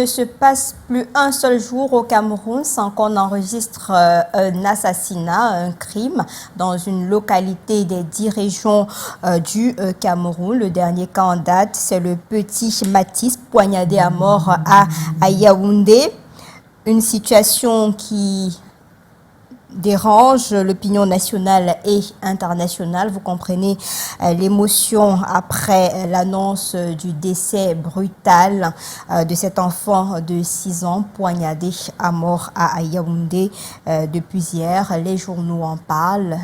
ne se passe plus un seul jour au Cameroun sans qu'on enregistre un assassinat, un crime dans une localité des 10 régions du Cameroun. Le dernier cas en date, c'est le petit Matisse poignardé à mort à Yaoundé. Une situation qui dérange l'opinion nationale et internationale. Vous comprenez l'émotion après l'annonce du décès brutal de cet enfant de 6 ans poignardé à mort à Yaoundé depuis hier. Les journaux en parlent,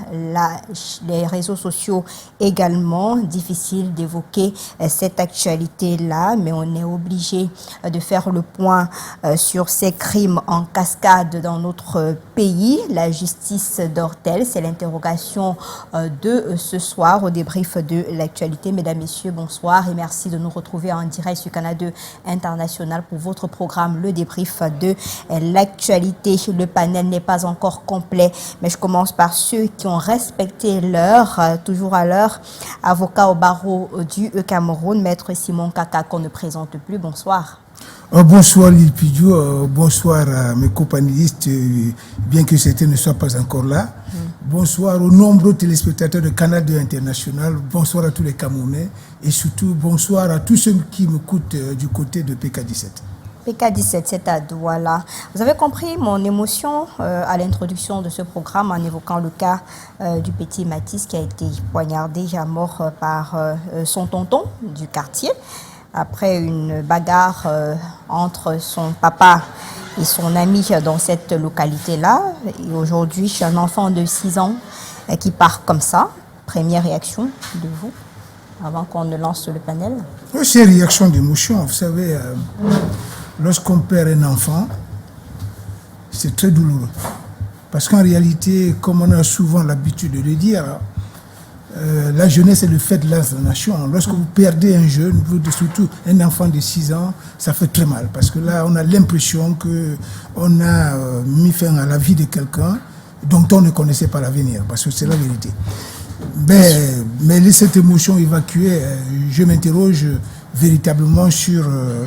les réseaux sociaux également. Difficile d'évoquer cette actualité-là, mais on est obligé de faire le point sur ces crimes en cascade dans notre pays. La justice dort-elle? C'est l'interrogation de ce soir au débrief de l'actualité. Mesdames, Messieurs, bonsoir et merci de nous retrouver en direct sur Canal 2 International pour votre programme, le débrief de l'actualité. Le panel n'est pas encore complet, mais je commence par ceux qui ont respecté l'heure, toujours à l'heure. Avocat au barreau du Cameroun, Maître Simon Kaka, qu'on ne présente plus. Bonsoir. Bonsoir Lille Pidjou, bonsoir à mes copanélistes, bien que certains ne soient pas encore là. Bonsoir aux nombreux téléspectateurs de Canal 2 International, bonsoir à tous les Camerounais et surtout bonsoir à tous ceux qui m'écoutent du côté de PK17. PK17, c'est à Douala. Vous avez compris mon émotion à l'introduction de ce programme en évoquant le cas du petit Matisse qui a été poignardé à mort par son tonton du quartier. Après une bagarre entre son papa et son ami dans cette localité-là. Et aujourd'hui, un enfant de 6 ans qui part comme ça. Première réaction de vous, avant qu'on ne lance le panel? C'est une réaction d'émotion. Vous savez, lorsqu'on perd un enfant, c'est très douloureux. Parce qu'en réalité, comme on a souvent l'habitude de le dire, la jeunesse est le fait de la nation. Lorsque vous perdez un jeune, surtout un enfant de 6 ans, ça fait très mal. Parce que là, on a l'impression qu'on a mis fin à la vie de quelqu'un dont on ne connaissait pas l'avenir. Parce que c'est la vérité. Mais cette émotion évacuée, je m'interroge véritablement sur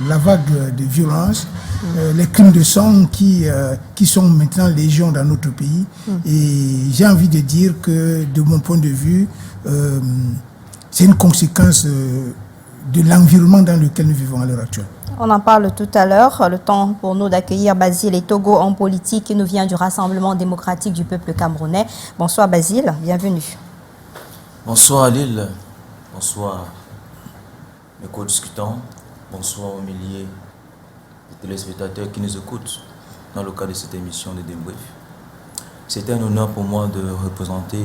la vague de violence, les crimes de sang qui sont maintenant légion dans notre pays. Et j'ai envie de dire que, de mon point de vue, c'est une conséquence de l'environnement dans lequel nous vivons à l'heure actuelle. On en parle tout à l'heure. Le temps pour nous d'accueillir Basile et Togo en politique qui nous vient du Rassemblement démocratique du peuple camerounais. Bonsoir Basile, bienvenue. Bonsoir Lille, bonsoir mes co-discutants, bonsoir aux milliers de téléspectateurs qui nous écoutent dans le cadre de cette émission de débrief. C'est un honneur pour moi de représenter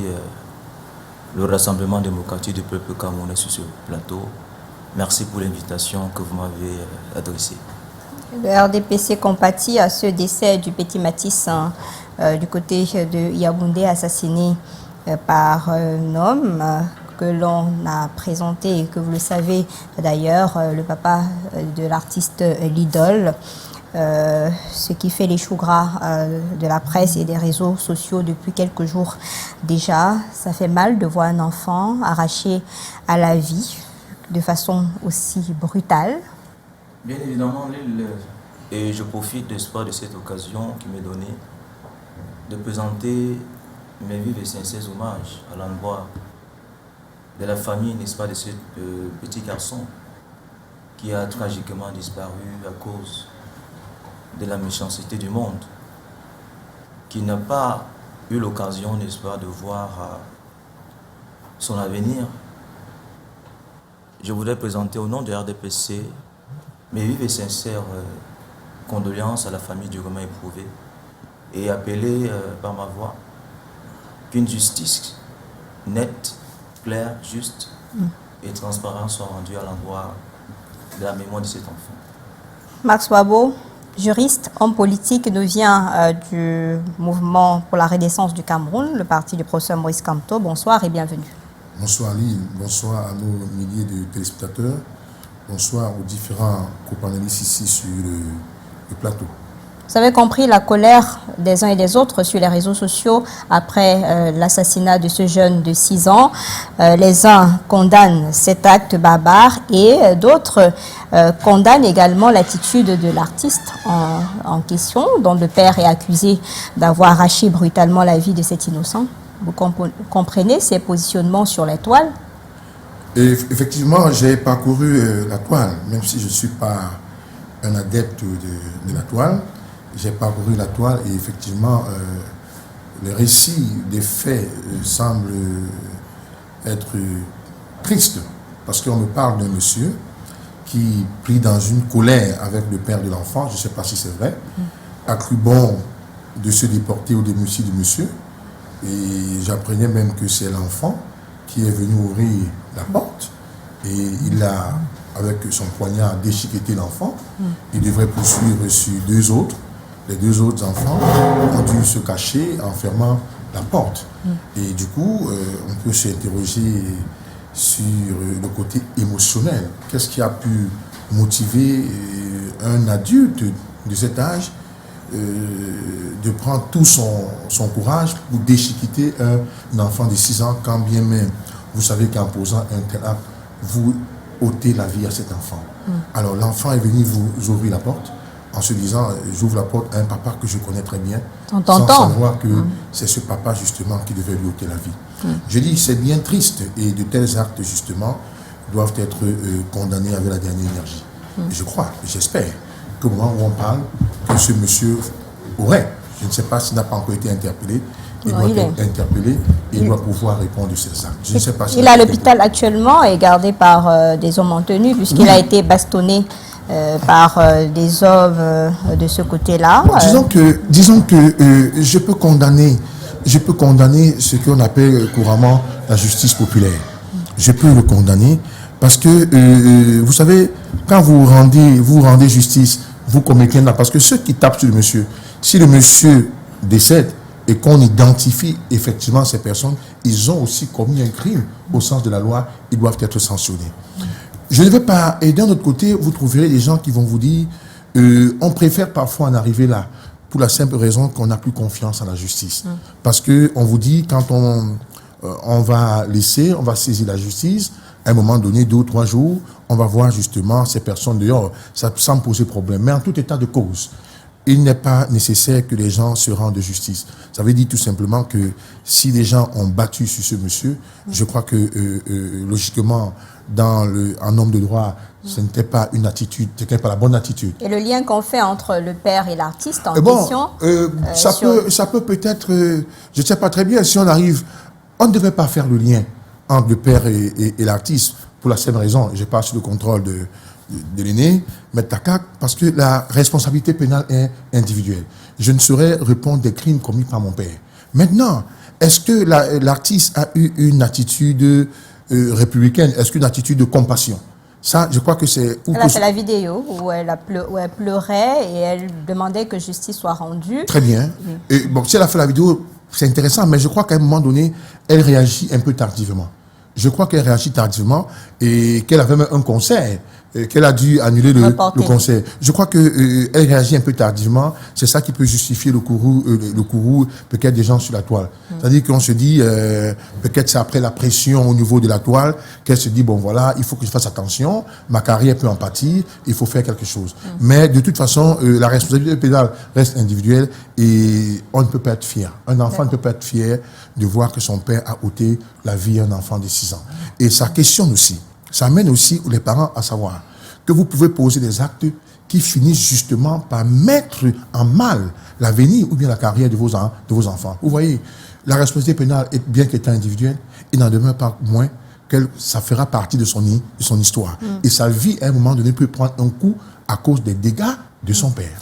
le Rassemblement démocratique du peuple camerounais sur ce plateau. Merci pour l'invitation que vous m'avez adressée. Le RDPC compatit à ce décès du petit Matisse du côté de Yaoundé, assassiné par un homme que l'on a présenté et que vous le savez d'ailleurs, le papa de l'artiste Lidl. Ce qui fait les choux gras de la presse et des réseaux sociaux depuis quelques jours déjà. Ça fait mal de voir un enfant arraché à la vie de façon aussi brutale. Bien évidemment, et je profite de cette occasion qui m'est donnée de présenter mes vifs et sincères hommages à l'endroit de la famille, n'est-ce pas, de ce petit garçon qui a tragiquement disparu à cause de la méchanceté du monde, qui n'a pas eu l'occasion, n'est-ce pas, de voir son avenir. Je voudrais présenter au nom de RDPC mes vives et sincères condoléances à la famille du Romain éprouvé et appeler par ma voix qu'une justice nette, claire, juste et transparente soit rendue à l'endroit de la mémoire de cet enfant. Max Wabo, juriste, homme politique, nous vient du mouvement pour la renaissance du Cameroun, le parti du professeur Maurice Kamto. Bonsoir et bienvenue. Bonsoir Lille, bonsoir à nos milliers de téléspectateurs, bonsoir aux différents copanélistes ici sur le plateau. Vous avez compris la colère des uns et des autres sur les réseaux sociaux après l'assassinat de ce jeune de 6 ans. Les uns condamnent cet acte barbare et d'autres condamnent également l'attitude de l'artiste en question, dont le père est accusé d'avoir arraché brutalement la vie de cet innocent. Vous comprenez ces positionnements sur la toile? Et effectivement, j'ai parcouru la toile, même si je ne suis pas un adepte de la toile. J'ai parcouru la toile et effectivement, le récit des faits semble être triste, parce qu'on me parle d'un monsieur qui, pris dans une colère avec le père de l'enfant, je ne sais pas si c'est vrai, a cru bon de se déporter au domicile du monsieur. Et j'apprenais même que c'est l'enfant qui est venu ouvrir la porte et il a, avec son poignard, déchiqueté l'enfant. Il devrait poursuivre sur 2 autres. Les 2 autres enfants ont dû se cacher en fermant la porte. Et du coup, on peut s'interroger sur le côté émotionnel. Qu'est-ce qui a pu motiver un adulte de cet âge de prendre tout son courage pour déchiqueter un enfant de 6 ans, quand bien même vous savez qu'en posant un tel acte, vous ôtez la vie à cet enfant. Alors l'enfant est venu vous ouvrir la porte en se disant, j'ouvre la porte à un papa que je connais très bien, sans savoir que c'est ce papa justement qui devait lui ôter la vie. Je dis, c'est bien triste et de tels actes justement doivent être condamnés avec la dernière énergie. Je crois, j'espère qu'au moment où on parle, que ce monsieur aurait, je ne sais pas s'il n'a pas encore été interpellé, il doit être interpellé et il doit pouvoir répondre de ses actes. Je ne sais pas si il est à l'hôpital actuellement et gardé par des hommes en tenue, puisqu'il a été bastonné par des hommes de ce côté-là. Disons que je peux condamner ce qu'on appelle couramment la justice populaire. Je peux le condamner parce que, vous savez, quand vous rendez justice, vous commettez un acte. Parce que ceux qui tapent sur le monsieur, si le monsieur décède et qu'on identifie effectivement ces personnes, ils ont aussi commis un crime au sens de la loi, ils doivent être sanctionnés. Je ne veux pas, et d'un autre côté, vous trouverez des gens qui vont vous dire, on préfère parfois en arriver là, pour la simple raison qu'on n'a plus confiance en la justice. Parce qu'on vous dit, quand on va saisir la justice, à un moment donné, 2 ou 3 jours, on va voir justement ces personnes dehors, ça semble poser problème. Mais en tout état de cause, il n'est pas nécessaire que les gens se rendent de justice. Ça veut dire tout simplement que si les gens ont battu sur ce monsieur, je crois que logiquement, en homme de droit, ce n'était pas une attitude, ce n'était pas la bonne attitude. Et le lien qu'on fait entre le père et l'artiste en question ça peut peut-être, je ne sais pas très bien, si on arrive, on ne devrait pas faire le lien entre le père et l'artiste, pour la simple raison, je passe sous le contrôle de l'aîné, M. Takak, parce que la responsabilité pénale est individuelle. Je ne saurais répondre des crimes commis par mon père. Maintenant, est-ce que l'artiste a eu une attitude républicaine? Est-ce qu'une attitude de compassion? Ça, je crois que c'est... Elle a fait la vidéo où elle pleurait et elle demandait que justice soit rendue. Très bien. Et bon, si elle a fait la vidéo, c'est intéressant, mais je crois qu'à un moment donné, elle réagit un peu tardivement. Je crois qu'elle réagit tardivement et qu'elle avait même un concert, qu'elle a dû annuler le concert. Je crois qu'elle réagit un peu tardivement. C'est ça qui peut justifier le courroux peut-être des gens sur la toile. C'est-à-dire qu'on se dit, peut-être c'est après la pression au niveau de la toile, qu'elle se dit, bon voilà, il faut que je fasse attention, ma carrière peut en pâtir, il faut faire quelque chose. Mais de toute façon, la responsabilité pénale reste individuelle et on ne peut pas être fier. Un enfant ne peut pas être fier de voir que son père a ôté la vie à un enfant de 6 ans. Et ça questionne aussi, ça amène aussi les parents à savoir que vous pouvez poser des actes qui finissent justement par mettre en mal l'avenir ou bien la carrière de vos enfants. Vous voyez, la responsabilité pénale, bien qu'étant individuelle, il n'en demeure pas moins que ça fera partie de son histoire. Et sa vie, à un moment donné, peut prendre un coup à cause des dégâts de son père.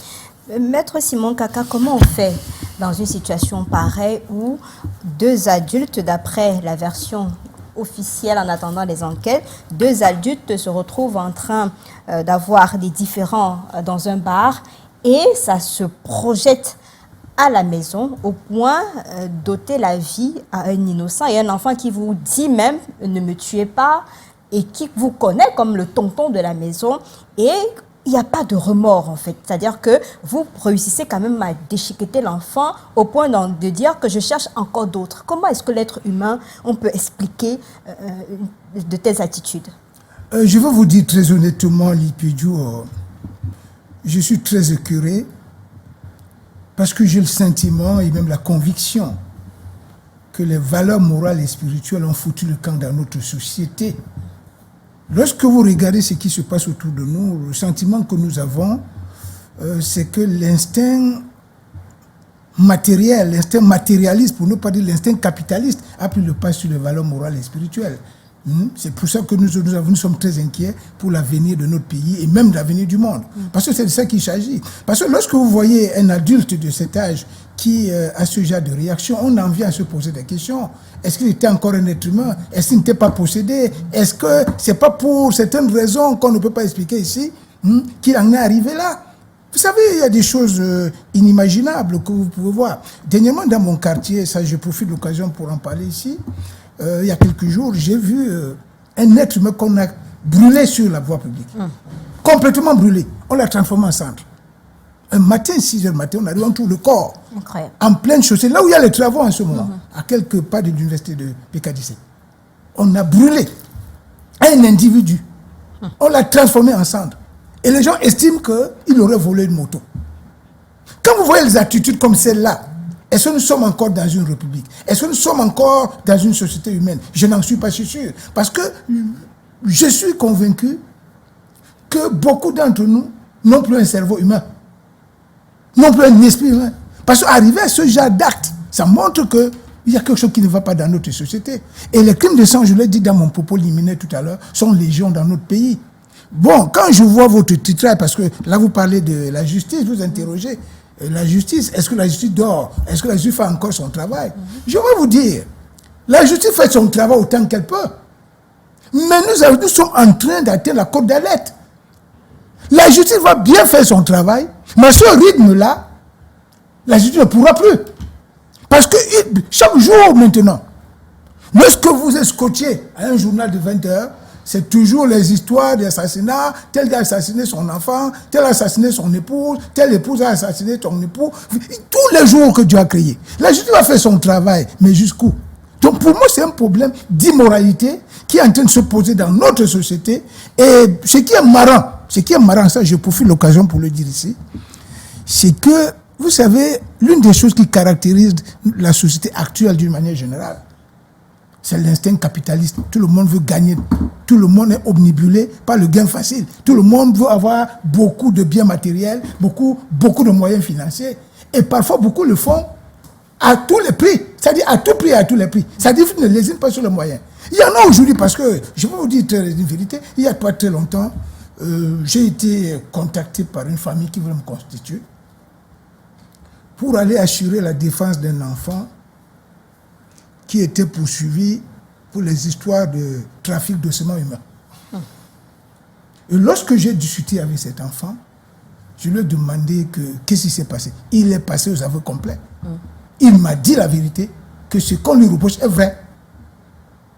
Maître Simon Kaka, comment on fait dans une situation pareille où 2 adultes, d'après la version officielle en attendant les enquêtes, 2 adultes se retrouvent en train d'avoir des différends dans un bar et ça se projette à la maison au point d'ôter la vie à un innocent et un enfant qui vous dit même « ne me tuez pas » et qui vous connaît comme le tonton de la maison et il n'y a pas de remords en fait. C'est-à-dire que vous réussissez quand même à déchiqueter l'enfant au point de dire que je cherche encore d'autres. Comment est-ce que l'être humain, on peut expliquer de telles attitudes? Je vais vous dire très honnêtement, Lipidjo, je suis très écœuré parce que j'ai le sentiment et même la conviction que les valeurs morales et spirituelles ont foutu le camp dans notre société. Lorsque vous regardez ce qui se passe autour de nous, le sentiment que nous avons, c'est que l'instinct matériel, l'instinct matérialiste, pour ne pas dire l'instinct capitaliste, a pris le pas sur les valeurs morales et spirituelles. C'est pour ça que nous sommes très inquiets pour l'avenir de notre pays et même l'avenir du monde. Parce que c'est de ça qu'il s'agit. Parce que lorsque vous voyez un adulte de cet âge qui a ce genre de réaction, on en vient à se poser des questions. Est-ce qu'il était encore un être humain? Est-ce qu'il n'était pas possédé? Est-ce que c'est pas pour certaines raisons qu'on ne peut pas expliquer ici qu'il en est arrivé là? Vous savez, il y a des choses inimaginables que vous pouvez voir. Dernièrement, dans mon quartier, ça, je profite de l'occasion pour en parler ici, il y a quelques jours, j'ai vu un être humain qu'on a brûlé sur la voie publique. Complètement brûlé. On l'a transformé en centre. Un matin, 6h du matin, on arrive, on trouve le corps. Incroyable. En pleine chaussée, là où il y a les travaux en ce moment, à quelques pas de l'université de PKDC. On a brûlé un individu. On l'a transformé en centre. Et les gens estiment qu'il aurait volé une moto. Quand vous voyez les attitudes comme celle-là, est-ce que nous sommes encore dans une république? Est-ce que nous sommes encore dans une société humaine? Je n'en suis pas sûr. Parce que je suis convaincu que beaucoup d'entre nous n'ont plus un cerveau humain, n'ont plus un esprit humain. Parce qu'arriver à ce genre d'acte, ça montre qu'il y a quelque chose qui ne va pas dans notre société. Et les crimes de sang, je l'ai dit dans mon propos liminaire tout à l'heure, sont légion dans notre pays. Bon, quand je vois votre titre, parce que là vous parlez de la justice, vous interrogez la justice, est-ce que la justice dort? Est-ce que la justice fait encore son travail? Je vais vous dire, la justice fait son travail autant qu'elle peut. Mais nous sommes en train d'atteindre la côte d'alerte. La justice va bien faire son travail, mais à ce rythme-là, la justice ne pourra plus. Parce que chaque jour maintenant, lorsque vous êtes scotché à un journal de 20 heures, c'est toujours les histoires d'assassinats. Tel gars a assassiné son enfant, tel a assassiné son épouse, telle épouse a assassiné son époux. Tous les jours que Dieu a créé. La justice va faire son travail, mais jusqu'où? Donc pour moi, c'est un problème d'immoralité qui est en train de se poser dans notre société. Et ce qui est marrant, ça je profite de l'occasion pour le dire ici, c'est que, vous savez, l'une des choses qui caractérise la société actuelle d'une manière générale, c'est l'instinct capitaliste. Tout le monde veut gagner. Tout le monde est omnibulé par le gain facile. Tout le monde veut avoir beaucoup de biens matériels, beaucoup de moyens financiers. Et parfois, beaucoup le font à tous les prix. C'est-à-dire à tout prix et à tous les prix. C'est-à-dire qu'ils ne lésinent pas sur les moyens. Il y en a aujourd'hui parce que, je vais vous dire une vérité, il n'y a pas très longtemps, j'ai été contacté par une famille qui voulait me constituer pour aller assurer la défense d'un enfant qui était poursuivi pour les histoires de trafic d'ossements humains. Et lorsque j'ai discuté avec cet enfant, je lui ai demandé qu'est-ce qui s'est passé. Il est passé aux aveux complets. Il m'a dit la vérité, que ce qu'on lui reproche est vrai.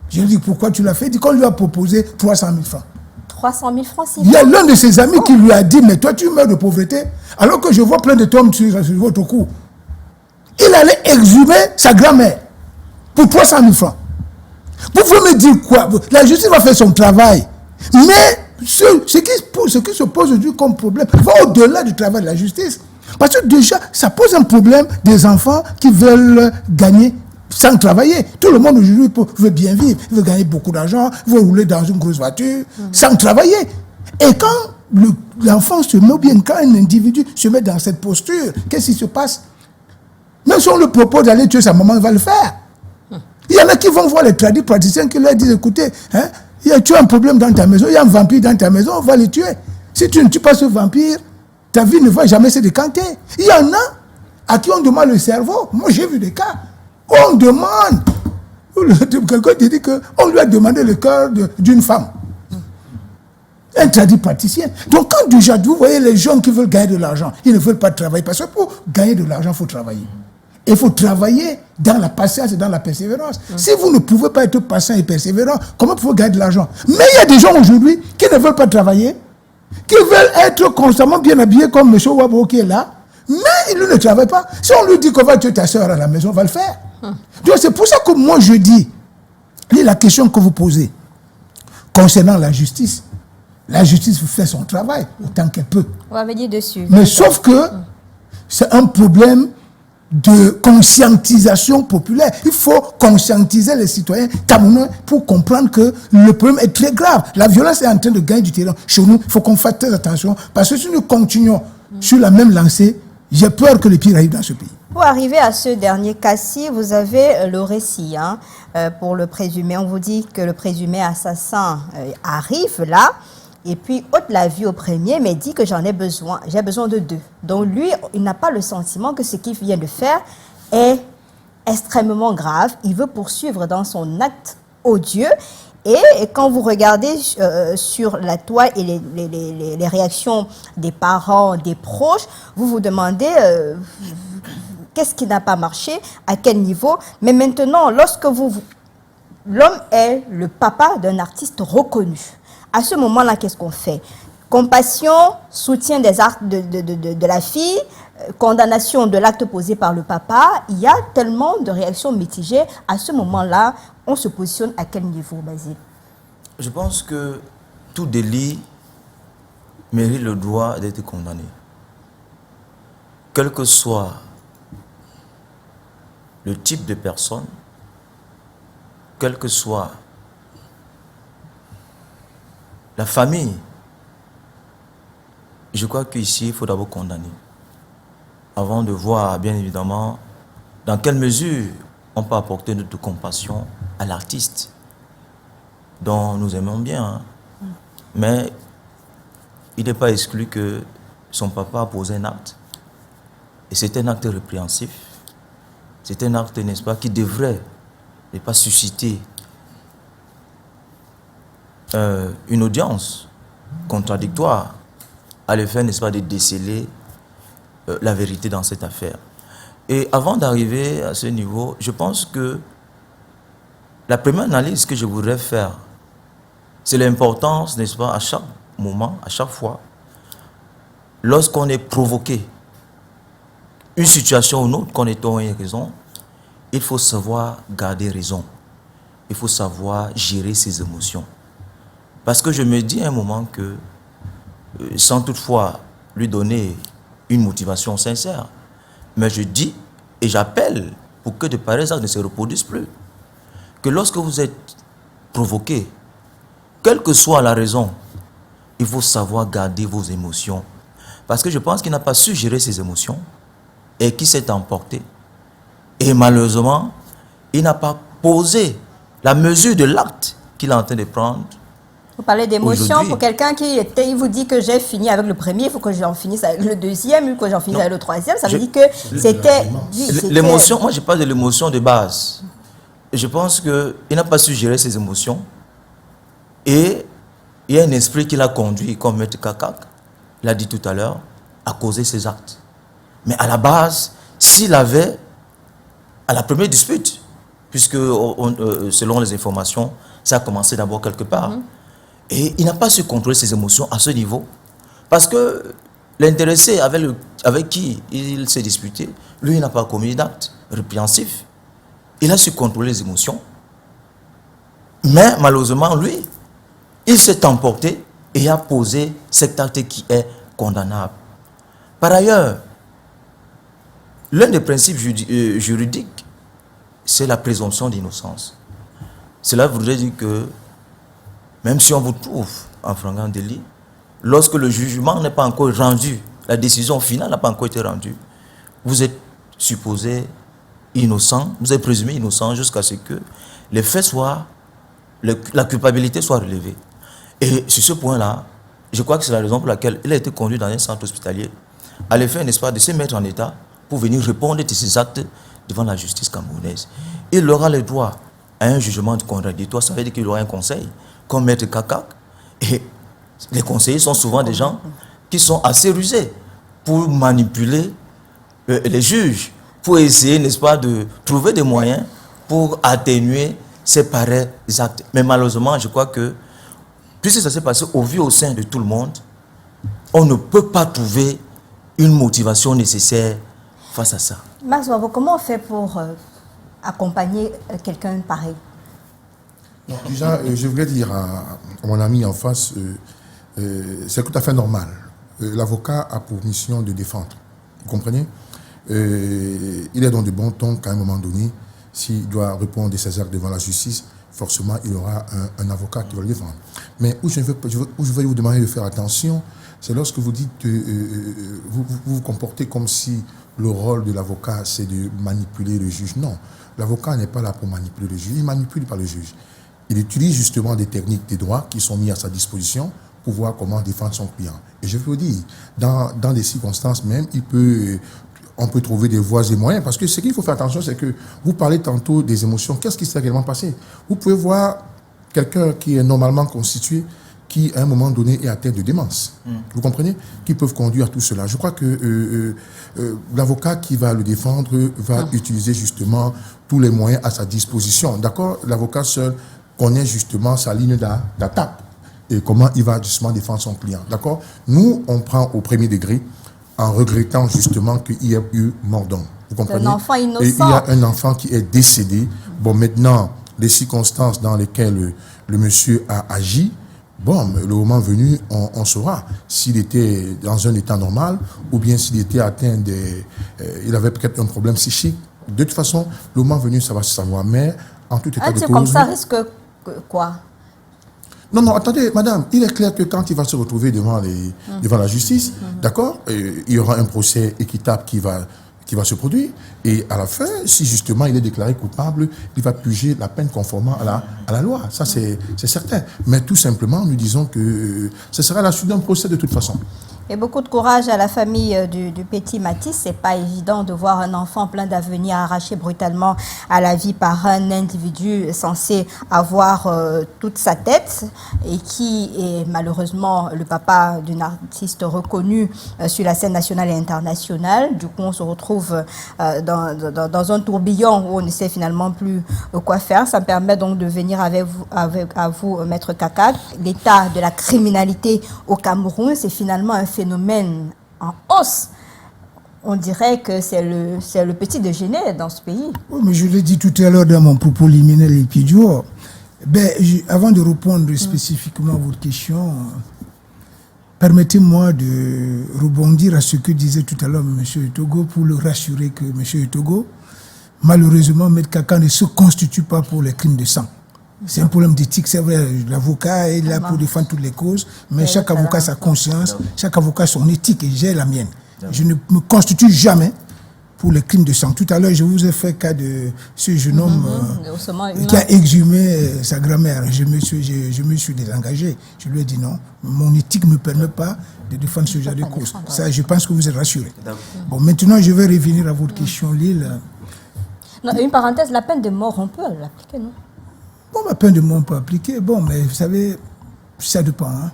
Je lui ai dit, pourquoi tu l'as fait? Il dit qu'on lui a proposé 300 000 francs. 300 000 francs, c'est Il y a l'un de ses amis qui lui a dit, mais toi tu meurs de pauvreté, alors que je vois plein de tombes sur votre cou. Il allait exhumer sa grand-mère pour 300 000 francs. Vous pouvez me dire quoi? La justice va faire son travail. Mais ce qui se pose aujourd'hui comme problème va au-delà du travail de la justice. Parce que déjà, ça pose un problème des enfants qui veulent gagner sans travailler. Tout le monde aujourd'hui veut bien vivre, veut gagner beaucoup d'argent, veut rouler dans une grosse voiture sans travailler. Et quand l'enfant se met, ou bien quand un individu se met dans cette posture, qu'est-ce qui se passe? Même si on lui propose d'aller tuer sa maman, il va le faire. Il y en a qui vont voir les praticiens qui leur disent, écoutez, tu as un problème dans ta maison, il y a un vampire dans ta maison, on va le tuer. Si tu ne tues pas ce vampire, ta vie ne va jamais se décanter. Il y en a à qui on demande le cerveau. Moi, j'ai vu des cas. On demande. Quelqu'un te dit qu'on lui a demandé le cœur d'une femme. Un praticien. Donc, quand déjà, vous voyez les gens qui veulent gagner de l'argent, ils ne veulent pas travailler. Parce que pour gagner de l'argent, il faut travailler. Il faut travailler dans la patience et dans la persévérance. Si vous ne pouvez pas être patient et persévérant, comment pouvez-vous gagner de l'argent? Mais il y a des gens aujourd'hui qui ne veulent pas travailler. qui veulent être constamment bien habillés comme M. Wabo qui est là, mais il ne travaille pas. Si on lui dit qu'on va tuer ta soeur à la maison, on va le faire. Donc c'est pour ça que moi je dis, la question que vous posez concernant la justice fait son travail autant qu'elle peut. On va venir dessus. Mais sauf que c'est un problème de conscientisation populaire. Il faut conscientiser les citoyens camerounais pour comprendre que le problème est très grave. La violence est en train de gagner du terrain chez nous. Il faut qu'on fasse très attention parce que si nous continuons sur la même lancée, j'ai peur que le pire arrive dans ce pays. Pour arriver à ce dernier cas-ci, vous avez le récit pour le présumé. On vous dit que le présumé assassin arrive là. Et puis, ôte la vie au premier, mais dit que j'ai besoin de 2. Donc, lui, il n'a pas le sentiment que ce qu'il vient de faire est extrêmement grave. Il veut poursuivre dans son acte odieux. Et quand vous regardez sur la toile et les réactions des parents, des proches, vous vous demandez qu'est-ce qui n'a pas marché, à quel niveau. Mais maintenant, lorsque l'homme est le papa d'un artiste reconnu, à ce moment-là, qu'est-ce qu'on fait? Compassion, soutien des actes de la fille, condamnation de l'acte posé par le papa. Il y a tellement de réactions mitigées. À ce moment-là, on se positionne à quel niveau, Basile? Je pense que tout délit mérite le droit d'être condamné. Quel que soit le type de personne, quel que soit la famille, je crois qu'ici, il faut d'abord condamner. Avant de voir, bien évidemment, dans quelle mesure on peut apporter notre compassion à l'artiste, dont nous aimons bien. Mais il n'est pas exclu que son papa a posé un acte. Et c'est un acte répréhensif. C'est un acte, n'est-ce pas, qui devrait ne pas susciter une audience contradictoire à l'effet, n'est-ce pas, de déceler la vérité dans cette affaire. Et avant d'arriver à ce niveau, je pense que la première analyse que je voudrais faire, c'est l'importance, n'est-ce pas, à chaque moment, à chaque fois, lorsqu'on est provoqué, une situation ou une autre, qu'on ait tort et raison, il faut savoir garder raison. Il faut savoir gérer ses émotions. Parce que je me dis à un moment que, sans toutefois lui donner une motivation sincère, mais je dis et j'appelle pour que de pareils actes ne se reproduisent plus. Que lorsque vous êtes provoqué, quelle que soit la raison, il faut savoir garder vos émotions. Parce que je pense qu'il n'a pas su gérer ses émotions et qu'il s'est emporté. Et malheureusement, il n'a pas posé la mesure de l'acte qu'il est en train de prendre. Vous parlez d'émotion pour quelqu'un il vous dit que j'ai fini avec le premier, il faut que j'en finisse avec le deuxième, il faut que j'en finisse avec le troisième. Ça veut dire que c'était... L'émotion, moi je parle de l'émotion de base. Et je pense qu'il n'a pas su gérer ses émotions. Et il y a un esprit qui l'a conduit, comme M. Kakak l'a dit tout à l'heure, à causer ses actes. Mais à la base, s'il avait, à la première dispute, puisque selon les informations, ça a commencé d'abord quelque part, et il n'a pas su contrôler ses émotions à ce niveau, parce que l'intéressé avec qui il s'est disputé, lui, il n'a pas commis d'acte répréhensif. Il a su contrôler les émotions, mais malheureusement, lui, il s'est emporté et a posé cet acte qui est condamnable. Par ailleurs, l'un des principes juridiques, c'est la présomption d'innocence. Cela voudrait dire que, même si on vous trouve en flagrant délit, lorsque le jugement n'est pas encore rendu, la décision finale n'a pas encore été rendue, vous êtes supposé innocent, vous êtes présumé innocent jusqu'à ce que les faits soient, la culpabilité soit relevée. Et sur ce point-là, je crois que c'est la raison pour laquelle il a été conduit dans un centre hospitalier, à l'effet, n'est-ce pas, de se mettre en état pour venir répondre de ses actes devant la justice camerounaise. Il aura le droit à un jugement contradictoire, ça veut dire qu'il aura un conseil, comme Maître Kakak. Et les conseillers sont souvent des gens qui sont assez rusés pour manipuler les juges, pour essayer, n'est-ce pas, de trouver des moyens pour atténuer ces pareils actes. Mais malheureusement, je crois que, puisque ça s'est passé au vu au sein de tout le monde, on ne peut pas trouver une motivation nécessaire face à ça. Max Wavo, comment on fait pour accompagner quelqu'un pareil? Non, déjà, je voulais dire à mon ami en face, c'est tout à fait normal. L'avocat a pour mission de défendre. Vous comprenez? Il est dans de bons tons qu'à un moment donné, s'il doit répondre de ses actes devant la justice, forcément, il aura un avocat qui va le défendre. Mais où je vais vous demander de faire attention, c'est lorsque vous dites que vous vous comportez comme si le rôle de l'avocat, c'est de manipuler le juge. Non, l'avocat n'est pas là pour manipuler le juge. Il ne manipule pas le juge. Il utilise justement des techniques des droits qui sont mis à sa disposition pour voir comment défendre son client. Et je veux vous dire, dans des circonstances même, on peut trouver des voies et moyens. Parce que ce qu'il faut faire attention, c'est que vous parlez tantôt des émotions. Qu'est-ce qui s'est réellement passé? Vous pouvez voir quelqu'un qui est normalement constitué, qui à un moment donné est atteint de démence. Vous comprenez? Qui peuvent conduire à tout cela. Je crois que l'avocat qui va le défendre va utiliser justement tous les moyens à sa disposition. D'accord? L'avocat seul connaît justement sa ligne d'attaque et comment il va justement défendre son client. D'accord? Nous, on prend au premier degré en regrettant justement qu'il y ait eu mort d'homme. Vous comprenez? Un enfant innocent. Et il y a un enfant qui est décédé. Bon, maintenant, les circonstances dans lesquelles le monsieur a agi, bon, le moment venu, on saura s'il était dans un état normal ou bien s'il était atteint il avait peut-être un problème psychique. De toute façon, le moment venu, ça va se savoir. Mais en tout état de cause... comme ça risque quoi? Non, attendez, madame, il est clair que quand il va se retrouver devant la justice, d'accord, il y aura un procès équitable qui va se produire. Et à la fin, si justement il est déclaré coupable, il va purger la peine conformément à la loi. Ça, c'est certain. Mais tout simplement, nous disons que ce sera la suite d'un procès de toute façon. Et beaucoup de courage à la famille du petit Mathis. C'est pas évident de voir un enfant plein d'avenir arraché brutalement à la vie par un individu censé avoir toute sa tête et qui est malheureusement le papa d'une artiste reconnue sur la scène nationale et internationale. Du coup, on se retrouve dans un tourbillon où on ne sait finalement plus quoi faire. Ça me permet donc de venir avec vous, Maître Kaka. L'état de la criminalité au Cameroun, c'est finalement un phénomène en hausse. On dirait que c'est le petit déjeuner dans ce pays. Oui, mais je l'ai dit tout à l'heure dans mon propos liminaire et pieds dehors. Avant de répondre spécifiquement à votre question, permettez-moi de rebondir à ce que disait tout à l'heure M. Etogo pour le rassurer que M. Etogo, malheureusement, M. Kaka ne se constitue pas pour les crimes de sang. C'est un problème d'éthique, c'est vrai. L'avocat est là pour défendre toutes les causes, mais chaque avocat a sa conscience, chaque avocat a son éthique et j'ai la mienne. Je ne me constitue jamais pour les crimes de sang. Tout à l'heure, je vous ai fait cas de ce jeune homme qui a exhumé sa grand-mère. Je me suis désengagé. Je lui ai dit non, mon éthique ne me permet pas de défendre ce genre de cause. Ça, je pense que vous êtes rassurés. Bon, maintenant, je vais revenir à votre question, Lille. Non, une parenthèse, la peine de mort, on peut l'appliquer, non? Bon, la peine de mort, on peut appliquer. Bon, mais vous savez, ça dépend. Hein.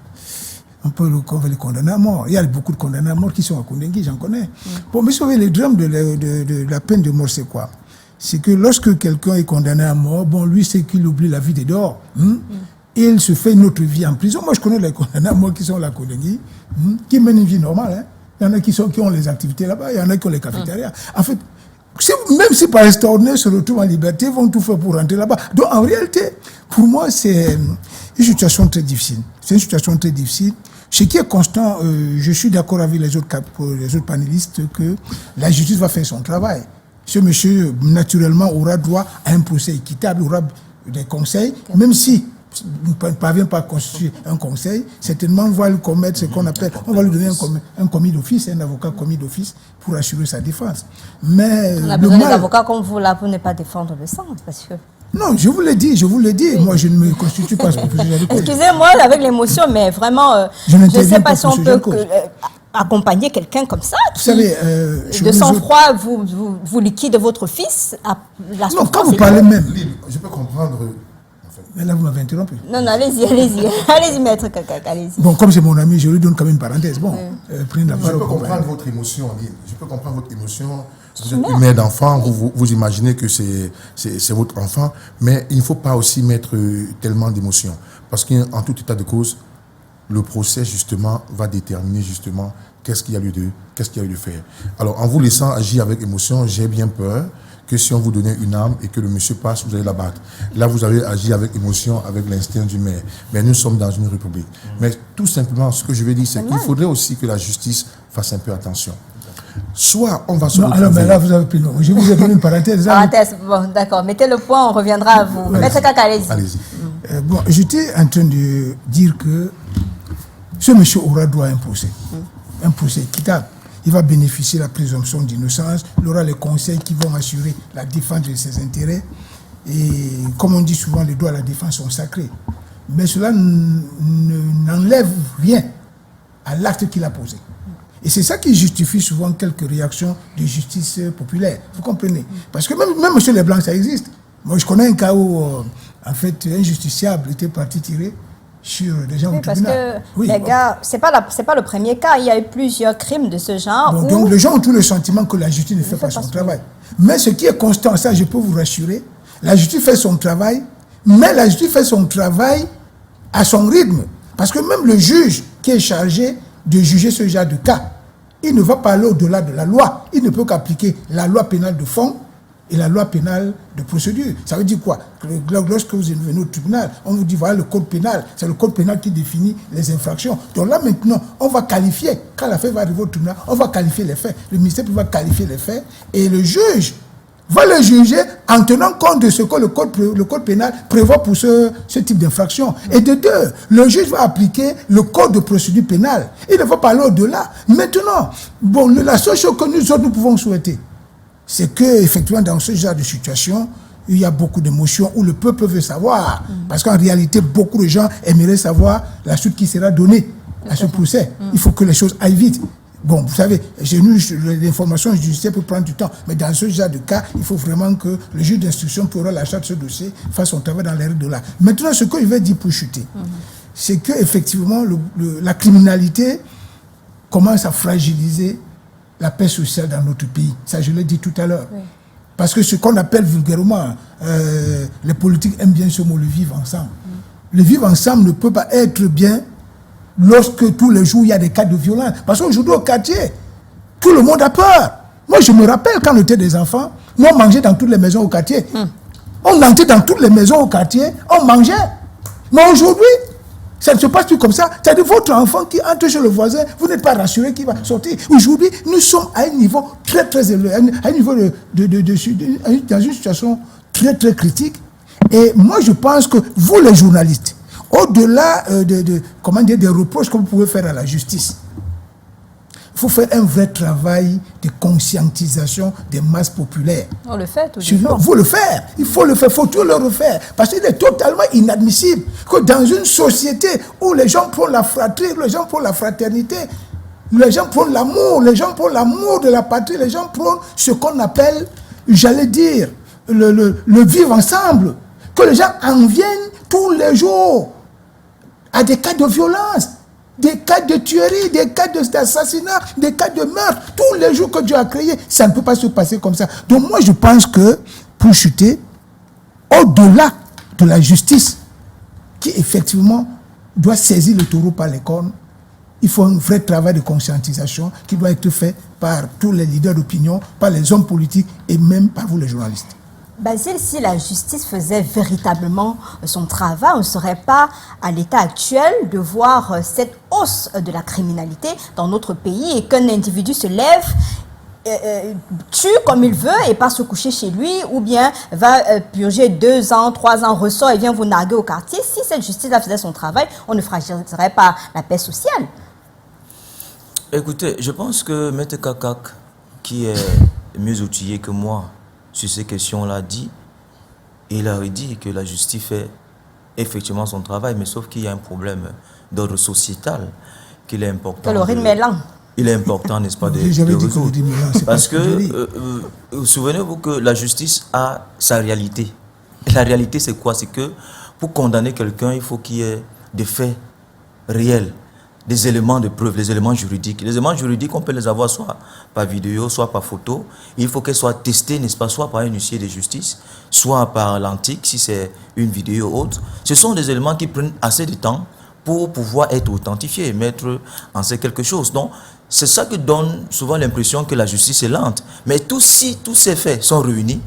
On peut les condamner à mort. Il y a beaucoup de condamnés à mort qui sont à Kondengui, j'en connais. Bon, mais vous savez, le drame de la peine de mort, c'est quoi? C'est que lorsque quelqu'un est condamné à mort, bon, lui, c'est qu'il oublie la vie des dehors. Et il se fait une autre vie en prison. Moi, je connais les condamnés à mort qui sont à la Kondengui, qui mènent une vie normale. Hein. Il y en a qui ont les activités là-bas, il y en a qui ont les cafétérias. En fait, même si par extraordinaire se retrouvent en liberté, ils vont tout faire pour rentrer là-bas. Donc en réalité, pour moi, c'est une situation très difficile. C'est une situation très difficile. Ce qui est constant, je suis d'accord avec les autres panélistes que la justice va faire son travail. Ce monsieur, naturellement, aura droit à un procès équitable, aura des conseils, même si ne parvient pas à constituer un conseil, certainement on va lui commettre ce qu'on appelle, on va lui donner un commis d'office, un avocat commis d'office pour assurer sa défense. Mais on a besoin d'avocats comme vous là pour ne pas défendre le sang, parce que... Non, je vous l'ai dit. Oui. Moi, je ne me constitue pas. Excusez-moi avec l'émotion, mais vraiment, je ne sais pas si on peut accompagner quelqu'un comme ça, qui, vous savez, de sang-froid, vous liquide votre fils. Non, quand vous parlez même... Je peux comprendre... Mais là, vous m'avez interrompu. Non, allez-y, maître Kaka, allez-y. Bon, comme c'est mon ami, je lui donne quand même une parenthèse. Bon, prenez la parole. Je peux comprendre votre émotion, Lille. Je peux comprendre votre émotion. Vous êtes une mère d'enfant, vous imaginez que c'est votre enfant, mais il ne faut pas aussi mettre tellement d'émotion. Parce qu'en tout état de cause, le procès, justement, va déterminer, justement, qu'est-ce qu'il y a lieu de faire. Alors, en vous laissant agir avec émotion, j'ai bien peur que si on vous donnait une arme et que le monsieur passe, vous allez la battre. Là, vous avez agi avec émotion, avec l'instinct du maire. Mais nous sommes dans une république. Mais tout simplement, ce que je veux dire, c'est qu'il faudrait aussi que la justice fasse un peu attention. Soit on va se retrouver... Alors, mais là, vous avez pris... Je vous ai donné une parenthèse. Parenthèse, bon, d'accord. Mettez le point, on reviendra à vous. Maître Kaka, allez-y. Allez-y. Bon, j'étais en train de dire que ce monsieur aura droit à un procès. Un procès équitable. Il va bénéficier de la présomption d'innocence. Il aura les conseils qui vont assurer la défense de ses intérêts. Et comme on dit souvent, les droits à la défense sont sacrés. Mais cela n'enlève rien à l'acte qu'il a posé. Et c'est ça qui justifie souvent quelques réactions de justice populaire. Vous comprenez? Parce que même chez les Blancs, ça existe. Moi, je connais un cas où, en fait, un justiciable était parti tirer sur des gens au tribunal. Parce que, les gars, c'est pas le premier cas. Il y a eu plusieurs crimes de ce genre. Bon, donc, les gens ont tout le sentiment que la justice ne fait pas son travail. Mais ce qui est constant, ça, je peux vous rassurer, la justice fait son travail, mais la justice fait son travail à son rythme. Parce que même le juge qui est chargé de juger ce genre de cas, il ne va pas aller au-delà de la loi. Il ne peut qu'appliquer la loi pénale de fond et la loi pénale de procédure. Ça veut dire quoi? Lorsque vous venez au tribunal, on vous dit voilà le code pénal, c'est le code pénal qui définit les infractions. Donc là maintenant, on va qualifier, quand l'affaire va arriver au tribunal, on va qualifier les faits. Le ministère va qualifier les faits et le juge va le juger en tenant compte de ce que le code pénal prévoit pour ce type d'infraction. Et de deux, le juge va appliquer le code de procédure pénale. Il ne va pas aller au-delà. Maintenant, bon, la seule chose que nous autres nous pouvons souhaiter, c'est qu'effectivement, dans ce genre de situation, il y a beaucoup d'émotions où le peuple veut savoir. Parce qu'en réalité, beaucoup de gens aimeraient savoir la suite qui sera donnée à ce procès. Il faut que les choses aillent vite. Bon, vous savez, l'information judiciaire peut prendre du temps, mais dans ce genre de cas, il faut vraiment que le juge d'instruction qui aura la charge de ce dossier fasse son travail dans les règles de l'art. Maintenant, ce que je vais dire pour chuter, c'est qu'effectivement, la criminalité commence à fragiliser la paix sociale dans notre pays. Ça, je l'ai dit tout à l'heure. Oui. Parce que ce qu'on appelle vulgairement, les politiques aiment bien ce mot, le vivre ensemble. Le vivre ensemble ne peut pas être bien lorsque tous les jours il y a des cas de violence. Parce qu'aujourd'hui au quartier, tout le monde a peur. Moi je me rappelle quand on était des enfants, nous on mangeait dans toutes les maisons au quartier. On entrait dans toutes les maisons au quartier, on mangeait. Mais aujourd'hui, ça ne se passe plus comme ça. C'est-à-dire votre enfant qui entre chez le voisin, vous n'êtes pas rassuré qu'il va sortir. Aujourd'hui, nous sommes à un niveau très très élevé, à un niveau dans une situation très très critique. Et moi je pense que vous les journalistes, au-delà des reproches que vous pouvez faire à la justice, il faut faire un vrai travail de conscientisation des masses populaires. On le fait tout le temps. Il faut le faire. Il faut le faire. Il faut tout le refaire. Parce qu'il est totalement inadmissible que dans une société où les gens prennent la fratrie, les gens prennent la fraternité, les gens prennent l'amour, les gens prennent l'amour de la patrie, les gens prennent ce qu'on appelle, j'allais dire, le vivre ensemble. Que les gens en viennent tous les jours à des cas de violence, des cas de tuerie, des cas d'assassinat, des cas de meurtre, tous les jours que Dieu a créé, ça ne peut pas se passer comme ça. Donc moi je pense que pour chuter, au-delà de la justice, qui effectivement doit saisir le taureau par les cornes, il faut un vrai travail de conscientisation qui doit être fait par tous les leaders d'opinion, par les hommes politiques et même par vous les journalistes. Basile, si la justice faisait véritablement son travail, on ne serait pas à l'état actuel de voir cette hausse de la criminalité dans notre pays et qu'un individu se lève, tue comme il veut et part se coucher chez lui ou bien va purger 2 ans, 3 ans, ressort et vient vous narguer au quartier. Si cette justice-là faisait son travail, on ne fragiliserait pas la paix sociale. Écoutez, je pense que Maître Kakak, qui est mieux outillé que moi sur ces questions-là, il a dit que la justice fait effectivement son travail, mais sauf qu'il y a un problème d'ordre sociétal qu'il est important. Que le rythme est lent. Il est important, n'est-ce pas, de résoudre. Parce que, souvenez-vous que la justice a sa réalité. Et la réalité, c'est quoi? C'est que pour condamner quelqu'un, il faut qu'il y ait des faits réels, des éléments de preuve, des éléments juridiques. Les éléments juridiques, on peut les avoir soit par vidéo, soit par photo. Il faut qu'elles soient testées, n'est-ce pas, soit par un huissier de justice, soit par l'antique, si c'est une vidéo ou autre. Ce sont des éléments qui prennent assez de temps pour pouvoir être authentifié, mettre en scène quelque chose. Donc, c'est ça qui donne souvent l'impression que la justice est lente. Mais si tous ces faits sont réunis,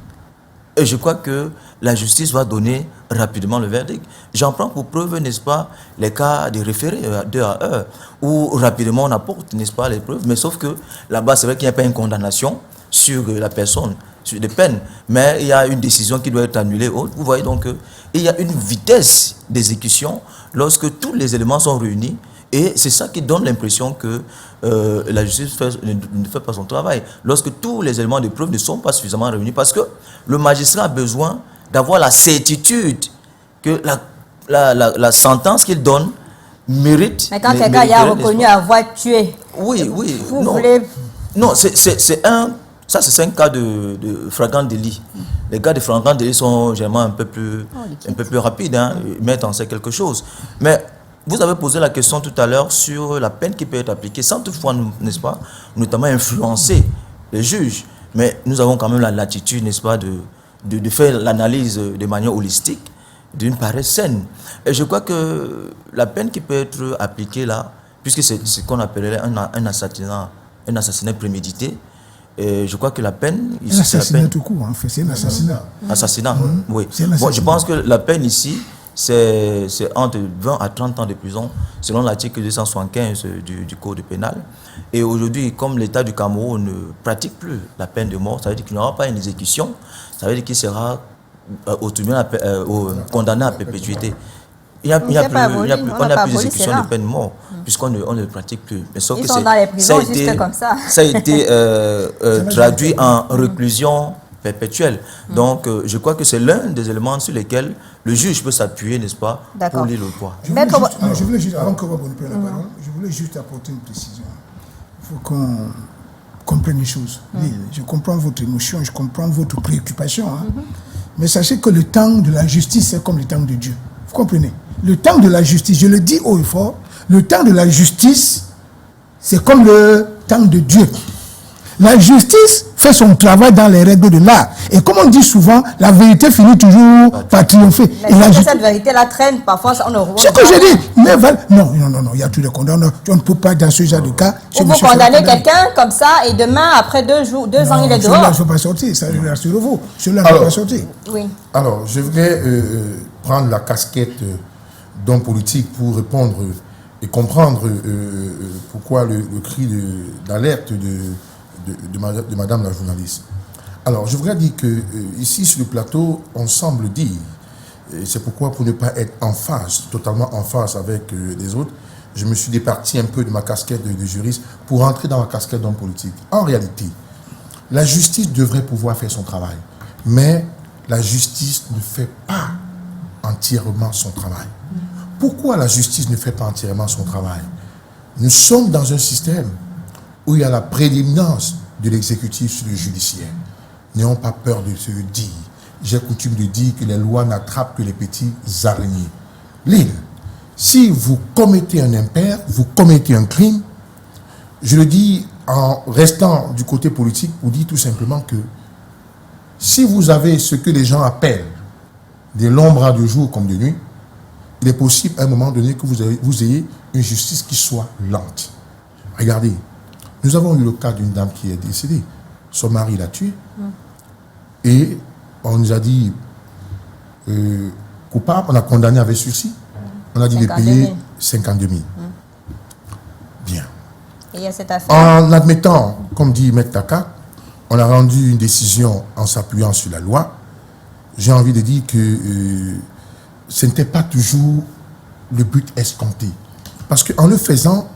et je crois que la justice va donner rapidement le verdict. J'en prends pour preuve, n'est-ce pas, les cas de référés 2 à 1, où rapidement on apporte, n'est-ce pas, les preuves. Mais sauf que là-bas, c'est vrai qu'il n'y a pas une condamnation sur la personne, sur des peines, mais il y a une décision qui doit être annulée. Vous voyez donc, il y a une vitesse d'exécution lorsque tous les éléments sont réunis. Et c'est ça qui donne l'impression que la justice ne fait pas son travail. Lorsque tous les éléments de preuve ne sont pas suffisamment réunis, parce que le magistrat a besoin d'avoir la certitude que la sentence qu'il donne mérite. Mais quand quelqu'un a reconnu avoir tué, oui, vous voulez... Non, c'est un cas de flagrant délit. Les cas de flagrant délit sont généralement un peu plus rapides, hein, ils mettent en scène quelque chose. Mais vous avez posé la question tout à l'heure sur la peine qui peut être appliquée sans toutefois, n'est-ce pas, notamment influencer les juges. Mais nous avons quand même la latitude, n'est-ce pas, de faire l'analyse de manière holistique d'une pareille scène. Et je crois que la peine qui peut être appliquée là, puisque c'est ce qu'on appellerait un assassinat prémédité, et je crois que la peine ici, c'est la peine... tout court, en fait, c'est un assassinat. Assassinat, oui. Bon, je pense que la peine ici, c'est entre 20 à 30 ans de prison, selon l'article 275 du Code pénal. Et aujourd'hui, comme l'État du Cameroun ne pratique plus la peine de mort, ça veut dire qu'il n'y aura pas une exécution, ça veut dire qu'il sera condamné à perpétuité. Il n'y a plus d'exécution de peine de mort, puisqu'on ne pratique plus. Mais sauf Ils sont dans les prisons juste comme ça. Ça a été traduit en réclusion perpétuelle. Donc, je crois que c'est l'un des éléments sur lesquels le juge peut s'appuyer, n'est-ce pas, pour lire le droit. Je voulais juste, avant que vous preniez la parole, je voulais juste apporter une précision. Il faut qu'on comprenne une chose. Je comprends votre émotion, je comprends votre préoccupation. Hein. Mais sachez que le temps de la justice, c'est comme le temps de Dieu. Vous comprenez? Le temps de la justice, je le dis haut et fort, le temps de la justice, c'est comme le temps de Dieu. La justice fait son travail dans les règles de l'art. Et comme on dit souvent, la vérité finit toujours par triompher. Mais cette vérité-là traîne, parfois on ne revoit. C'est ce que je dis. Mais non, il y a tous les condamnés. On ne peut pas, dans ce genre de cas... Vous condamnez quelqu'un comme ça et demain, après 2 ans, il est dehors. Cela ne peut pas sortir, ça rassure vous. Cela ne peut pas sortir. Oui. Alors, je voudrais prendre la casquette d'homme politique pour répondre et comprendre pourquoi le cri d'alerte de madame la journaliste. Alors, je voudrais dire que ici sur le plateau, on semble dire, et c'est pourquoi pour ne pas être totalement en face avec les autres, je me suis départi un peu de ma casquette de juriste pour entrer dans ma casquette d'homme politique. En réalité, la justice devrait pouvoir faire son travail, mais la justice ne fait pas entièrement son travail. Pourquoi la justice ne fait pas entièrement son travail? Nous sommes dans un système où il y a la prédominance de l'exécutif sur le judiciaire. N'ayons pas peur de se dire. J'ai coutume de dire que les lois n'attrapent que les petits araignées. Lille, si vous commettez un impair, vous commettez un crime, je le dis en restant du côté politique pour dire tout simplement que si vous avez ce que les gens appellent des longs bras de jour comme de nuit, il est possible à un moment donné que vous ayez une justice qui soit lente. Regardez, nous avons eu le cas d'une dame qui est décédée. Son mari l'a tuée. Et on nous a dit coupable, on a condamné avec sursis. On a dit de payer 52 000. Bien. Et il y a cette affaire. En admettant, comme dit M. Taka, on a rendu une décision en s'appuyant sur la loi. J'ai envie de dire que ce n'était pas toujours le but escompté. Parce qu'en le faisant,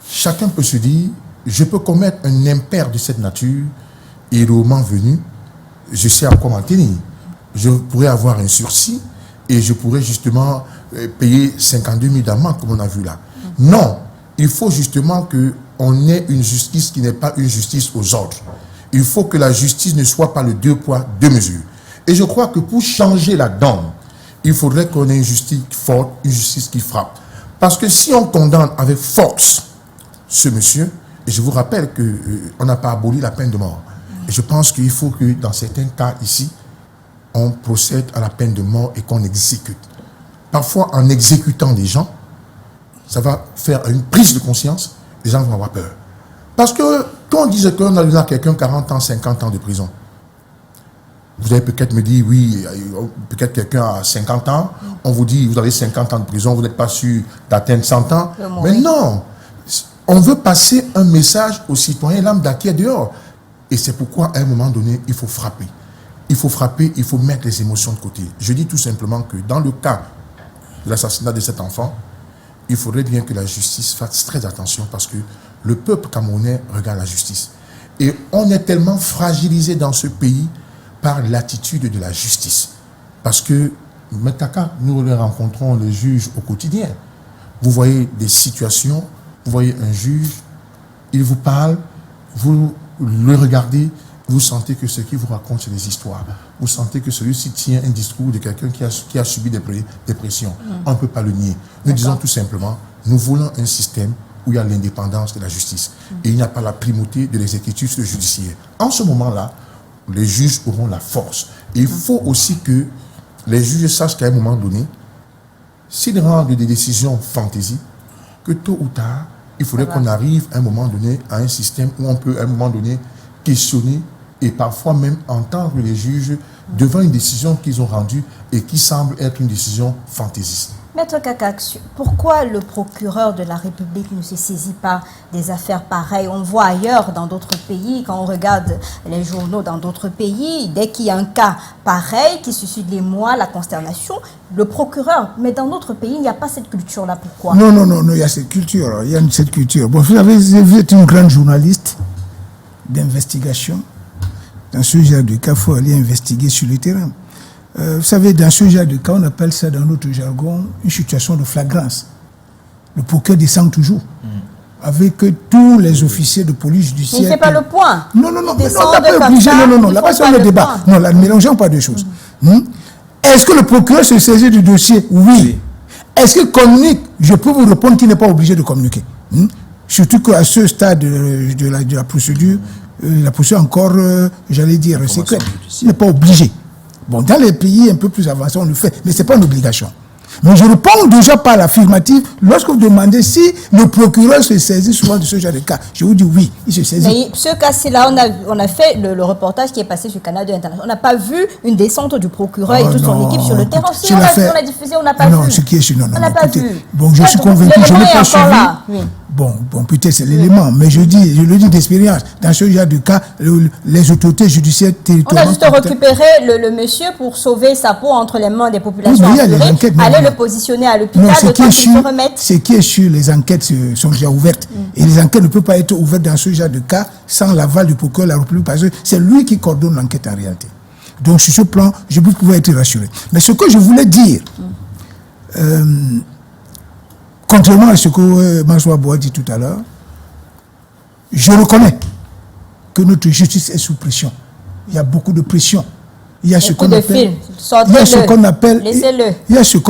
chacun peut se dire, je peux commettre un impair de cette nature et le moment venu, je sais à quoi m'en tenir. Je pourrais avoir un sursis et je pourrais justement payer 52 000 d'amende comme on a vu là. Non, il faut justement qu'on ait une justice qui n'est pas une justice aux ordres. Il faut que la justice ne soit pas le 2 poids, 2 mesures. Et je crois que pour changer la donne, il faudrait qu'on ait une justice forte, une justice qui frappe. Parce que si on condamne avec force ce monsieur, et je vous rappelle qu'on n'a pas aboli la peine de mort. Et je pense qu'il faut que dans certains cas ici, on procède à la peine de mort et qu'on exécute. Parfois, en exécutant des gens, ça va faire une prise de conscience, les gens vont avoir peur. Parce que quand on disait qu'on a donné à quelqu'un 40 ans, 50 ans de prison, vous allez peut-être me dire, oui, peut-être quelqu'un a 50 ans, on vous dit, vous avez 50 ans de prison, vous n'êtes pas sûr d'atteindre 100 ans. Mais non, on veut passer un message aux citoyens lambda qui est dehors. Et c'est pourquoi, à un moment donné, il faut frapper. Il faut frapper, il faut mettre les émotions de côté. Je dis tout simplement que dans le cas de l'assassinat de cet enfant, il faudrait bien que la justice fasse très attention parce que le peuple camerounais regarde la justice. Et on est tellement fragilisé dans ce pays par l'attitude de la justice. Parce que, nous les rencontrons, les juges, au quotidien. Vous voyez des situations, vous voyez un juge, il vous parle, vous le regardez, vous sentez que ce qu'il vous raconte, c'est des histoires. Vous sentez que celui-ci tient un discours de quelqu'un qui a subi des pressions. On ne peut pas le nier. Nous disons tout simplement, nous voulons un système où il y a l'indépendance de la justice. Et il n'y a pas la primauté de l'exécutif judiciaire. En ce moment-là, les juges auront la force. Et il faut aussi que les juges sachent qu'à un moment donné, s'ils rendent des décisions fantaisie, que tôt ou tard, il faudrait qu'on arrive à un moment donné à un système où on peut à un moment donné questionner et parfois même entendre les juges devant une décision qu'ils ont rendue et qui semble être une décision fantaisiste. Maître Kakax, pourquoi le procureur de la République ne se saisit pas des affaires pareilles? On voit ailleurs, dans d'autres pays, quand on regarde les journaux dans d'autres pays, dès qu'il y a un cas pareil qui suscite l'émoi, la consternation, le procureur, mais dans d'autres pays, il n'y a pas cette culture-là. Pourquoi? Non, il y a cette culture. Il y a cette culture. Bon, vous êtes une grande journaliste d'investigation. Dans ce genre de cas, il faut aller investiguer sur le terrain. Vous savez, dans ce genre de cas, on appelle ça dans notre jargon une situation de flagrance. Le procureur descend toujours. Avec tous les officiers de police judiciaire. Il ne fait pas le point. Non, on n'a pas obligé. Non, là-bas, c'est le débat. Non, là, ne mélangeons pas de choses. Est-ce que le procureur se saisit du dossier? Oui. Est-ce qu'il communique? Je peux vous répondre qu'il n'est pas obligé de communiquer. Surtout qu'à ce stade de la procédure, la procédure encore, j'allais dire, secrète. Il n'est pas obligé. Bon, dans les pays un peu plus avancés, on le fait, mais ce n'est pas une obligation. Mais je réponds déjà par l'affirmative lorsque vous demandez si le procureur se saisit souvent de ce genre de cas. Je vous dis oui, il se saisit. Mais ce cas-là, on a fait le reportage qui est passé sur Canal 2 International. On n'a pas vu une descente du procureur et toute son équipe sur le terrain. Si on a diffusé, on n'a pas vu. Non, ce qui est sûr, non. On n'a pas vu. Bon, je suis convaincu, je n'ai pas suivi. Bon, peut-être c'est l'élément, mais je le dis d'expérience. Dans ce genre de cas, les autorités judiciaires territoriales... On a juste récupéré le monsieur pour sauver sa peau entre les mains des populations assurées, aller le positionner à l'hôpital, le temps qu'il se remette. Ce qui est sûr, les enquêtes sont déjà ouvertes. Et les enquêtes ne peuvent pas être ouvertes dans ce genre de cas sans l'aval du procureur de la République, parce que c'est lui qui coordonne l'enquête en réalité. Donc sur ce plan, je peux pouvoir être rassuré. Mais ce que je voulais dire... contrairement à ce que Mansour Aboua dit tout à l'heure, je reconnais que notre justice est sous pression. Il y a beaucoup de pression. Il y a ce qu'on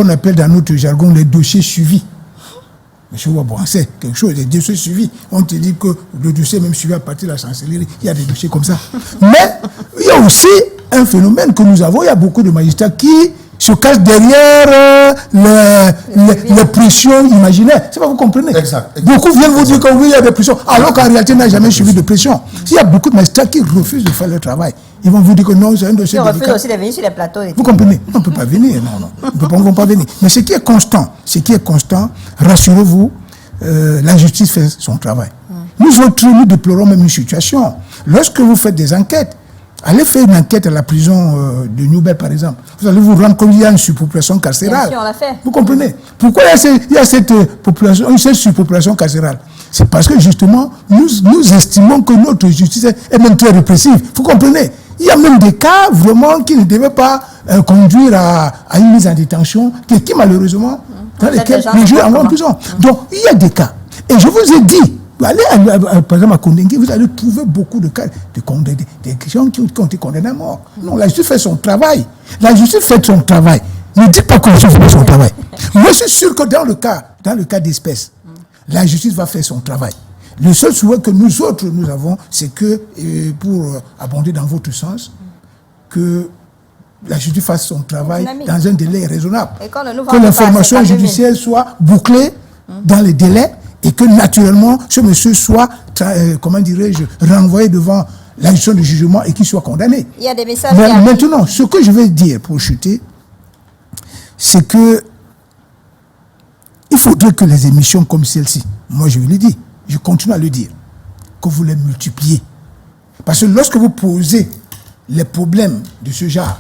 appelle dans notre jargon les dossiers suivis. Monsieur Ouabouan, c'est quelque chose, des dossiers suivis. On te dit que le dossier même suivi à partir de la chancellerie, il y a des dossiers comme ça. Mais il y a aussi un phénomène que nous avons, il y a beaucoup de magistrats qui se cachent derrière les pressions imaginaires. C'est pas, vous comprenez? Exact. Beaucoup viennent vous dire que oui, il y a des pressions, alors qu'en réalité, il n'y a jamais suivi de pression. S'il y a beaucoup de magistrats qui refusent de faire leur travail, ils vont vous dire que non, c'est un dossier délicat. Ils refusent aussi de venir sur les plateaux. Vous comprenez? On ne peut pas venir, non. On ne peut pas venir. Mais ce qui est constant, rassurez-vous, la justice fait son travail. Nous autres, nous déplorons même une situation. Lorsque vous faites des enquêtes, allez faire une enquête à la prison de Newbel, par exemple. Vous allez vous rendre compte qu'il y a une surpopulation carcérale. Bien sûr, on l'a fait. Vous comprenez? Pourquoi il y a cette surpopulation carcérale? C'est parce que justement, nous estimons que notre justice est même très répressive. Vous comprenez? Il y a même des cas vraiment qui ne devaient pas conduire à une mise en détention, qui malheureusement, dans lesquels les juges en vont en prison. Donc, il y a des cas. Et je vous ai dit, allez, par exemple, à Kondengui, vous allez trouver beaucoup de cas des gens qui ont été condamnés à mort. Non, la justice fait son travail. La justice fait son travail. Ne dites pas qu'on ne fait pas son travail. Moi, je suis sûr que dans le cas d'espèce, la justice va faire son travail. Le seul souhait que nous autres, nous avons, c'est que, pour abonder dans votre sens, que la justice fasse son travail dans un délai raisonnable. Que l'information judiciaire soit bouclée dans les délais et que naturellement ce monsieur soit, comment dirais-je, renvoyé devant l'institution de jugement et qu'il soit condamné. Il y a des messages Mais qui arrivent. maintenant, ce que je vais dire pour chuter, c'est que il faudrait que les émissions comme celle-ci, moi je vous l'ai dit, je continue à le dire, que vous les multipliez. Parce que lorsque vous posez les problèmes de ce genre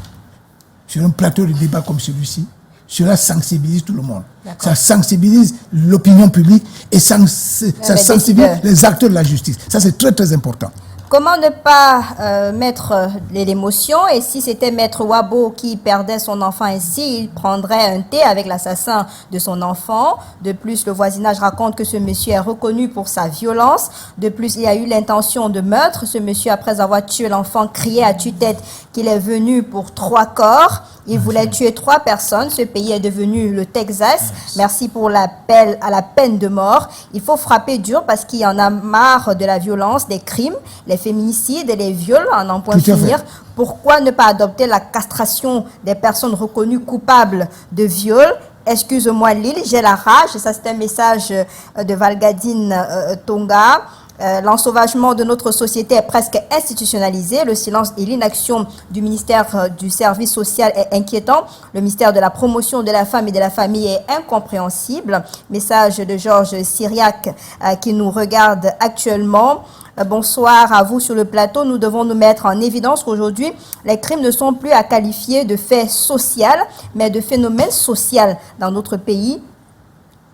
sur un plateau de débat comme celui-ci, cela sensibilise tout le monde. Ça sensibilise l'opinion publique et ça sensibilise les acteurs de la justice. Ça, c'est très, très important. Comment ne pas mettre l'émotion? Et si c'était Maître Wabo qui perdait son enfant ainsi, il prendrait un thé avec l'assassin de son enfant. De plus, le voisinage raconte que ce monsieur est reconnu pour sa violence. De plus, il a eu l'intention de meurtre. Ce monsieur, après avoir tué l'enfant, criait à tue-tête qu'il est venu pour 3 corps. Il voulait tuer 3 personnes. Ce pays est devenu le Texas. Merci pour l'appel à la peine de mort. Il faut frapper dur parce qu'il y en a marre de la violence, des crimes, les féminicides et les viols, en n'en point finir. Pourquoi ne pas adopter la castration des personnes reconnues coupables de viol? Excuse-moi Lille, j'ai la rage. Ça, c'est un message de Valgadine Tonga. L'ensauvagement de notre société est presque institutionnalisé. Le silence et l'inaction du ministère du Service social est inquiétant. Le ministère de la Promotion de la Femme et de la Famille est incompréhensible. Message de Georges Syriac qui nous regarde actuellement. Bonsoir à vous sur le plateau. Nous devons nous mettre en évidence qu'aujourd'hui, les crimes ne sont plus à qualifier de faits sociaux, mais de phénomènes sociaux dans notre pays.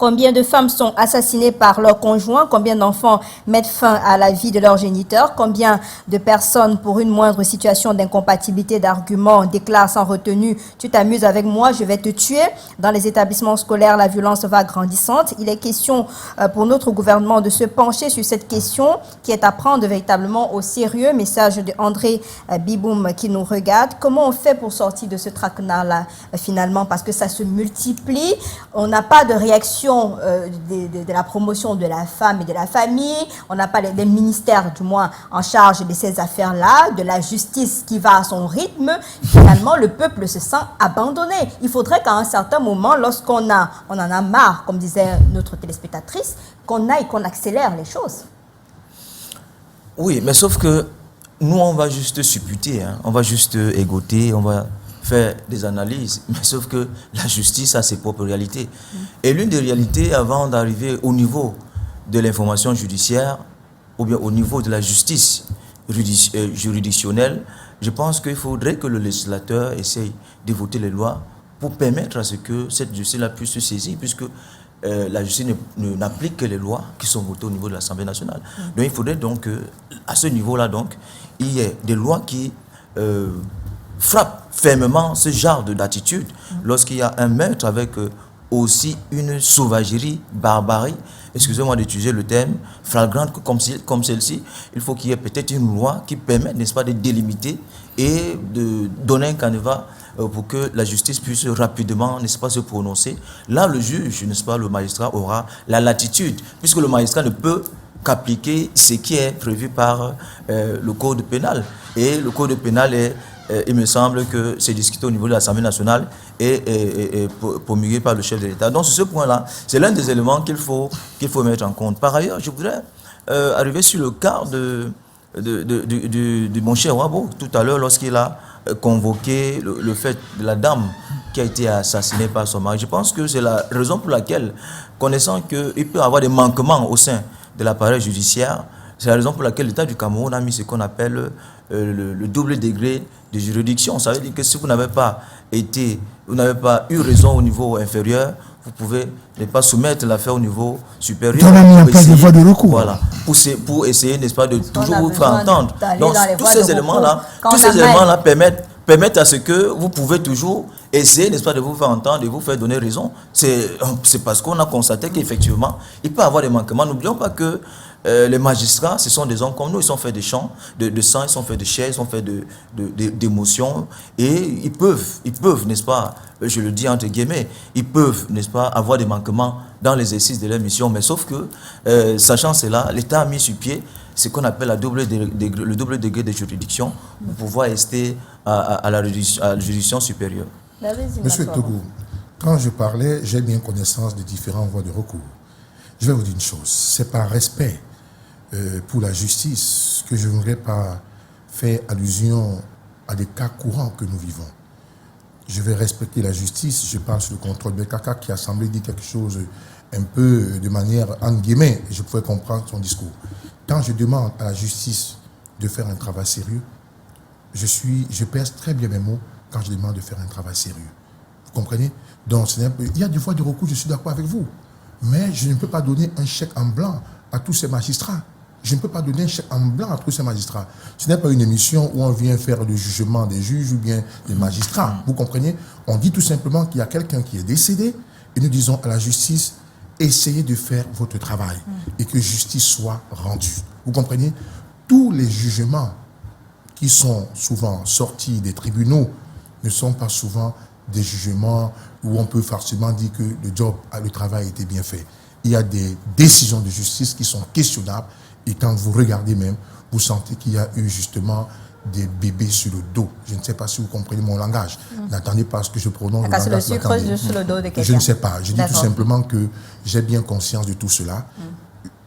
Combien de femmes sont assassinées par leurs conjoints? Combien d'enfants mettent fin à la vie de leurs géniteurs? Combien de personnes, pour une moindre situation d'incompatibilité d'arguments, déclarent sans retenue « Tu t'amuses avec moi, je vais te tuer ». Dans les établissements scolaires, la violence va grandissante. Il est question pour notre gouvernement de se pencher sur cette question qui est à prendre véritablement au sérieux. Message de André Biboum qui nous regarde. Comment on fait pour sortir de ce traquenard-là finalement? Parce que ça se multiplie. On n'a pas de réaction de la promotion de la femme et de la famille, on n'a pas les ministères du moins en charge de ces affaires-là, de la justice qui va à son rythme. Finalement, le peuple se sent abandonné. Il faudrait qu'à un certain moment, lorsqu'on en a marre, comme disait notre téléspectatrice, qu'on accélère les choses. Oui, mais sauf que nous, on va juste supputer, hein, on va juste égoter, on va faire des analyses, mais sauf que la justice a ses propres réalités. Et l'une des réalités, avant d'arriver au niveau de l'information judiciaire, ou bien au niveau de la justice juridictionnelle, je pense qu'il faudrait que le législateur essaye de voter les lois pour permettre à ce que cette justice-là puisse se saisir, puisque la justice n'applique que les lois qui sont votées au niveau de l'Assemblée nationale. Donc il faudrait donc à ce niveau-là, donc, il y ait des lois qui frappe fermement ce genre d'attitude lorsqu'il y a un meurtre avec aussi une sauvagerie, barbarie, excusez-moi d'utiliser le terme, flagrante comme celle-ci. Il faut qu'il y ait peut-être une loi qui permette, n'est-ce pas, de délimiter et de donner un canevas pour que la justice puisse rapidement, n'est-ce pas, se prononcer. Là, le juge, n'est-ce pas, le magistrat aura la latitude, puisque le magistrat ne peut qu'appliquer ce qui est prévu par le code pénal. Et le code pénal est il me semble que c'est discuté au niveau de l'Assemblée nationale et promulgué par le chef de l'État. Donc, sur ce point-là, c'est l'un des éléments qu'il faut mettre en compte. Par ailleurs, je voudrais arriver sur le cas de mon cher Wabo, tout à l'heure, lorsqu'il a convoqué le fait de la dame qui a été assassinée par son mari. Je pense que c'est la raison pour laquelle, connaissant qu'il peut y avoir des manquements au sein de l'appareil judiciaire, c'est la raison pour laquelle l'État du Cameroun a mis ce qu'on appelle le double degré de juridiction. Ça veut dire que si vous n'avez pas eu raison au niveau inférieur, vous pouvez ne pas soumettre l'affaire au niveau supérieur. On a mis en place des voies de recours. Voilà, pour essayer, n'est-ce pas, de toujours vous faire entendre. Donc, tous ces éléments-là permettent à ce que vous pouvez toujours essayer, n'est-ce pas, de vous faire entendre, de vous faire donner raison. C'est parce qu'on a constaté qu'effectivement, il peut y avoir des manquements. N'oublions pas que les magistrats, ce sont des hommes comme nous, ils sont faits de sang, ils sont faits de chair, ils sont faits d'émotions, et ils peuvent, n'est-ce pas, je le dis entre guillemets, ils peuvent, n'est-ce pas, avoir des manquements dans l'exercice de leur mission, mais sauf que, sachant cela, l'État a mis sur pied ce qu'on appelle le double degré de juridiction pour pouvoir rester à la juridiction supérieure. Monsieur Togo, quand je parlais, j'ai bien connaissance des différentes voies de recours. Je vais vous dire une chose, c'est par respect pour la justice que je ne voudrais pas faire allusion à des cas courants que nous vivons. Je vais respecter la justice, je parle sur le contrôle de Kaka qui a semblé dire quelque chose un peu de manière entre guillemets, je pouvais comprendre son discours. Quand je demande à la justice de faire un travail sérieux, je pèse très bien mes mots quand je demande de faire un travail sérieux. Vous comprenez? Donc, il y a des fois des recours, je suis d'accord avec vous. Mais je ne peux pas donner un chèque en blanc à tous ces magistrats. Je ne peux pas donner un chèque en blanc à tous ces magistrats. Ce n'est pas une émission où on vient faire le jugement des juges ou bien des magistrats. Vous comprenez? On dit tout simplement qu'il y a quelqu'un qui est décédé et nous disons à la justice, essayez de faire votre travail et que justice soit rendue. Vous comprenez? Tous les jugements qui sont souvent sortis des tribunaux ne sont pas souvent des jugements où on peut forcément dire que le travail a été bien fait. Il y a des décisions de justice qui sont questionnables et quand vous regardez même, vous sentez qu'il y a eu justement des bébés sur le dos. Je ne sais pas si vous comprenez mon langage. N'attendez pas à ce que je prononce le langage. Le sucre sur le dos de quelqu'un. Je ne sais pas. Je dis tout simplement que j'ai bien conscience de tout cela.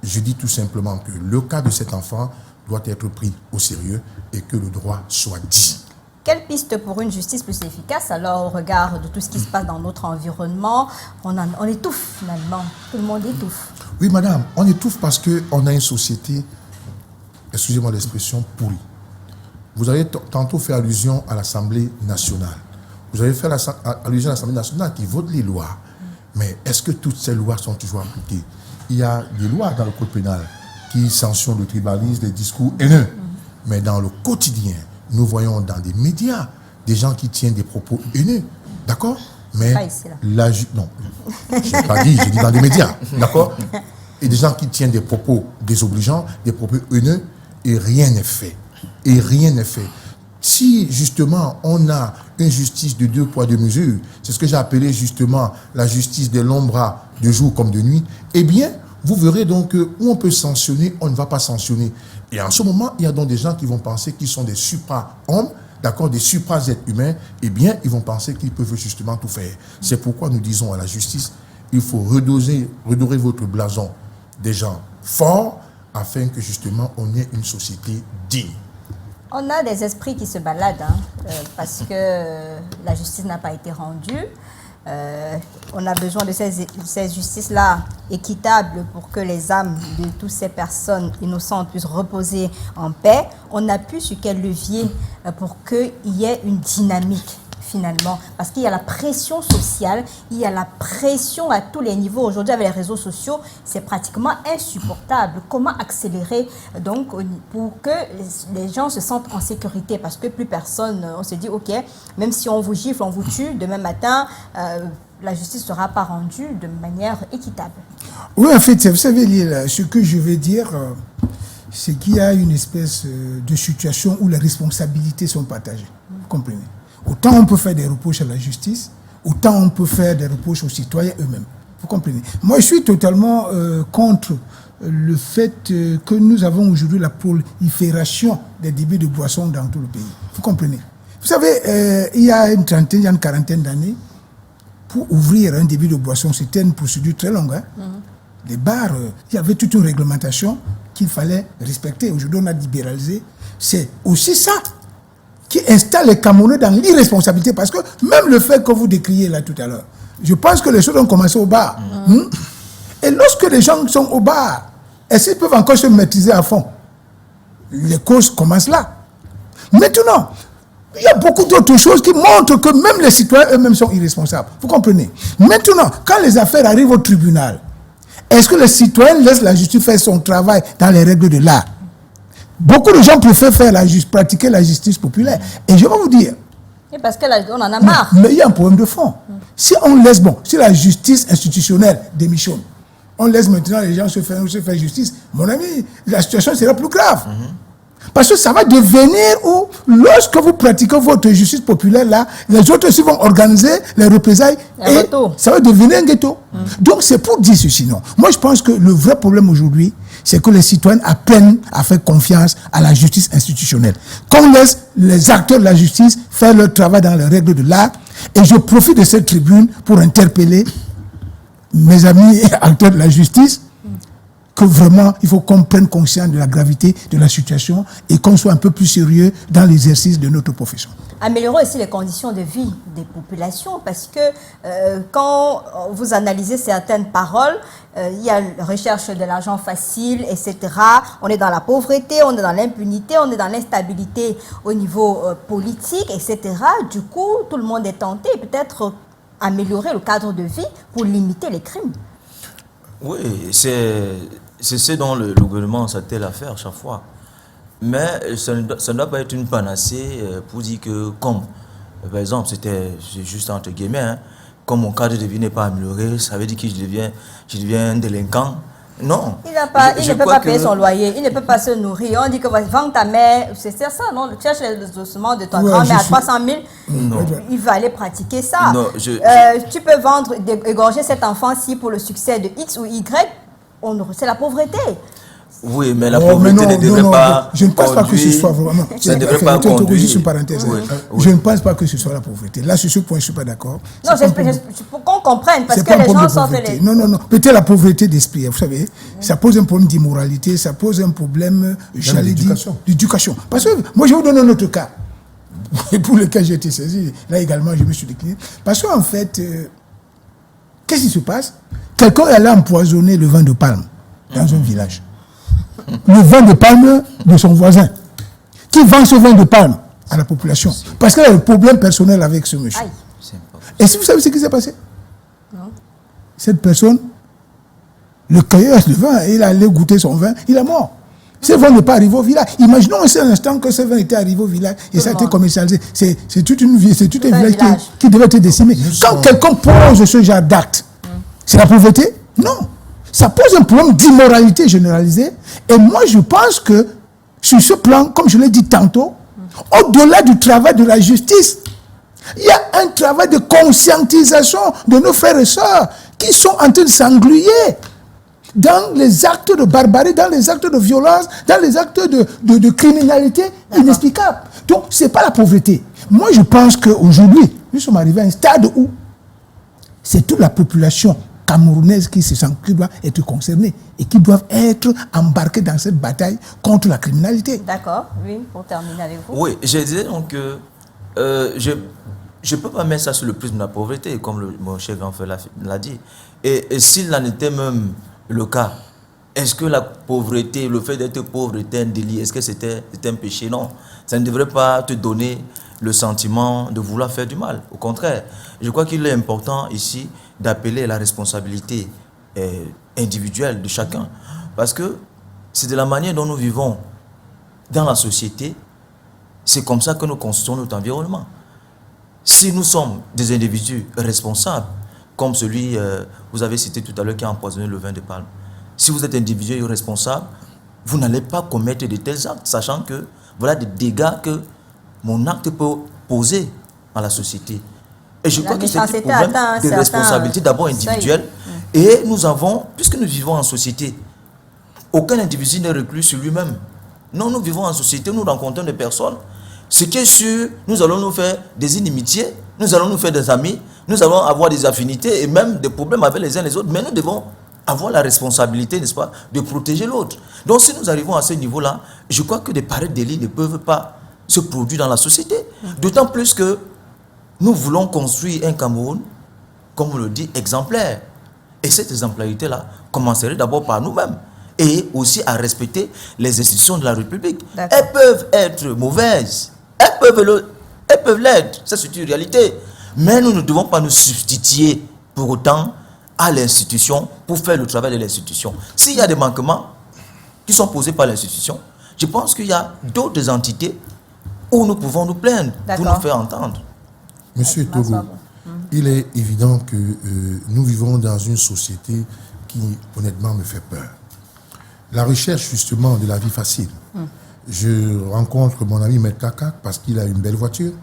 Je dis tout simplement que le cas de cet enfant doit être pris au sérieux et que le droit soit dit. Quelle piste pour une justice plus efficace alors au regard de tout ce qui se passe dans notre environnement? On étouffe finalement, tout le monde étouffe. Oui madame, on étouffe parce qu'on a une société, excusez-moi l'expression, pourrie. Vous avez tantôt fait allusion à l'Assemblée nationale. Vous avez fait allusion à l'Assemblée nationale qui vote les lois. Mais est-ce que toutes ces lois sont toujours appliquées? Il y a des lois dans le code pénal qui sanctionnent le tribalisme, les discours haineux. Mais dans le quotidien, nous voyons dans des médias des gens qui tiennent des propos haineux, d'accord? Mais pas ici, là. Non, je n'ai pas dit, j'ai dit dans des médias, d'accord? Et des gens qui tiennent des propos désobligeants, des propos haineux, et rien n'est fait. Et rien n'est fait. Si justement on a une justice de 2 poids 2 mesures, c'est ce que j'ai appelé justement la justice de l'ombre de jour comme de nuit, eh bien, vous verrez donc que où on peut sanctionner, on ne va pas sanctionner. Et en ce moment, il y a donc des gens qui vont penser qu'ils sont des supra-hommes, d'accord, des supra-êtres humains, eh bien, ils vont penser qu'ils peuvent justement tout faire. C'est pourquoi nous disons à la justice, il faut redorer votre blason des gens forts, afin que justement on ait une société digne. On a des esprits qui se baladent, parce que la justice n'a pas été rendue. On a besoin de ces justices-là équitables pour que les âmes de toutes ces personnes innocentes puissent reposer en paix. On appuie sur quel levier pour qu'il y ait une dynamique finalement, parce qu'il y a la pression sociale, il y a la pression à tous les niveaux. Aujourd'hui, avec les réseaux sociaux, c'est pratiquement insupportable. Comment accélérer donc pour que les gens se sentent en sécurité? Parce que plus personne, on se dit, ok, même si on vous gifle, on vous tue, demain matin, la justice ne sera pas rendue de manière équitable. Oui, en fait, vous savez, ce que je veux dire, c'est qu'il y a une espèce de situation où les responsabilités sont partagées. Vous comprenez? Autant on peut faire des reproches à la justice, autant on peut faire des reproches aux citoyens eux-mêmes. Vous comprenez? Moi, je suis totalement contre le fait que nous avons aujourd'hui la prolifération des débits de boissons dans tout le pays. Vous comprenez? Vous savez, il y a une quarantaine d'années, pour ouvrir un débit de boisson, c'était une procédure très longue. Les bars, il y avait toute une réglementation qu'il fallait respecter. Aujourd'hui, on a libéralisé. C'est aussi ça qui installe les Camerounais dans l'irresponsabilité, parce que même le fait que vous décriez là tout à l'heure, je pense que les choses ont commencé au bar. Et lorsque les gens sont au bar, est-ce qu'ils peuvent encore se maîtriser à fond? Les causes commencent là. Maintenant, il y a beaucoup d'autres choses qui montrent que même les citoyens eux-mêmes sont irresponsables. Vous comprenez? Maintenant, quand les affaires arrivent au tribunal, est-ce que les citoyens laissent la justice faire son travail dans les règles de l'art? Beaucoup de gens préfèrent pratiquer la justice populaire. Et je vais vous dire... Et parce qu'on en a marre. Mais il y a un problème de fond. Si on laisse, si la justice institutionnelle démissionne, on laisse maintenant les gens se faire justice, mon ami, la situation sera plus grave. Parce que ça va devenir où, lorsque vous pratiquez votre justice populaire là, les autres aussi vont organiser les représailles et ça va devenir un ghetto. Donc c'est pour dire ceci, non. Moi je pense que le vrai problème aujourd'hui, c'est que les citoyens apprennent à faire confiance à la justice institutionnelle. Qu'on laisse les acteurs de la justice faire leur travail dans les règles de l'art. Et je profite de cette tribune pour interpeller mes amis acteurs de la justice que vraiment, il faut qu'on prenne conscience de la gravité de la situation et qu'on soit un peu plus sérieux dans l'exercice de notre profession. Améliorer aussi les conditions de vie des populations, parce que quand vous analysez certaines paroles, il y a la recherche de l'argent facile, etc. On est dans la pauvreté, on est dans l'impunité, on est dans l'instabilité au niveau politique, etc. Du coup, tout le monde est tenté, peut-être améliorer le cadre de vie pour limiter les crimes. Oui, c'est ce dont le gouvernement s'attelle à faire chaque fois. Mais ça ne doit pas être une panacée pour dire que, comme, par exemple, c'est juste entre guillemets, hein, comme mon cadre de vie n'est pas amélioré, ça veut dire que je deviens un délinquant. Non. Il ne peut pas payer son loyer, il ne peut pas se nourrir. On dit que vendre ta mère, c'est ça, non? Tu cherches les ossements de ton grand-mère à 300 000, il va aller pratiquer ça. Non, tu peux vendre, égorger cet enfant-ci pour le succès de X ou Y, c'est la pauvreté. Oui, mais la pauvreté ne devrait pas. Je ne pense pas que ce soit vraiment. Ça ne devrait pas conduire. Juste une parenthèse. Oui. Je ne pense pas que ce soit la pauvreté. Là, sur ce point, je ne suis pas d'accord. Non, pour qu'on comprenne, parce que les gens sortent les. Non. Peut-être la pauvreté d'esprit. Vous savez, ça pose un problème d'immoralité, ça pose un problème, j'allais dire, d'éducation. Parce que moi, je vais vous donner un autre cas. Pour lequel j'ai été saisi. Là également, je me suis décliné. Parce qu'en fait, qu'est-ce qui se passe? Quelqu'un est allé empoisonner le vin de palme dans un village. Le vin de palme de son voisin, qui vend ce vin de palme à la population, parce qu'il a un problème personnel avec ce monsieur. Et si vous savez ce qui s'est passé? Non. Cette personne, le cueilleur de vin, il allait goûter son vin, il est mort. Ce vin n'est pas arrivé au village. Imaginons un seul instant que ce vin était arrivé au village et ça a été commercialisé. C'est toute une vie, c'est tout un village qui devait être décimé. Quand quelqu'un pose ce genre d'acte, c'est la pauvreté? Non. Ça pose un problème d'immoralité généralisée. Et moi, je pense que sur ce plan, comme je l'ai dit tantôt, au-delà du travail de la justice, il y a un travail de conscientisation de nos frères et sœurs qui sont en train de s'engluer dans les actes de barbarie, dans les actes de violence, dans les actes de criminalité inexplicable. Donc, ce n'est pas la pauvreté. Moi, je pense qu'aujourd'hui, nous sommes arrivés à un stade où c'est toute la population camerounaise qui doit être concernée et qui doivent être embarqués dans cette bataille contre la criminalité. D'accord, oui, pour terminer avec vous. Oui, je disais donc que je ne peux pas mettre ça sur le prisme de la pauvreté, comme mon cher grand frère l'a dit. Et s'il en était même le cas, est-ce que la pauvreté, le fait d'être pauvre était un délit? Est-ce que c'était un péché? Non. Ça ne devrait pas te donner le sentiment de vouloir faire du mal. Au contraire, je crois qu'il est important ici d'appeler la responsabilité individuelle de chacun. Parce que c'est de la manière dont nous vivons dans la société, c'est comme ça que nous construisons notre environnement. Si nous sommes des individus responsables, comme celui, vous avez cité tout à l'heure, qui a empoisonné le vin de palme, si vous êtes individu irresponsable, vous n'allez pas commettre de tels actes, sachant que voilà des dégâts que mon acte peut poser à la société. Et je crois que c'est un problème de responsabilité d'abord individuelle. Et nous avons, puisque nous vivons en société, aucun individu n'est reclus sur lui-même. Non, nous vivons en société, nous rencontrons des personnes. Ce qui est sûr, nous allons nous faire des inimitiés, nous allons nous faire des amis, nous allons avoir des affinités et même des problèmes avec les uns les autres. Mais nous devons avoir la responsabilité, n'est-ce pas, de protéger l'autre. Donc si nous arrivons à ce niveau-là, je crois que des pareils délits ne peuvent pas se produire dans la société. D'autant plus que nous voulons construire un Cameroun, comme on le dit, exemplaire. Et cette exemplarité-là commencerait d'abord par nous-mêmes. Et aussi à respecter les institutions de la République. Elles peuvent être mauvaises. Elles peuvent l'être. Ça, c'est une réalité. Mais nous ne devons pas nous substituer pour autant à l'institution pour faire le travail de l'institution. S'il y a des manquements qui sont posés par l'institution, je pense qu'il y a d'autres entités où nous pouvons nous plaindre pour nous faire entendre. Monsieur Togo, il est évident que nous vivons dans une société qui, honnêtement, me fait peur. La recherche, justement, de la vie facile. Je rencontre mon ami Maître Kaka parce qu'il a une belle voiture.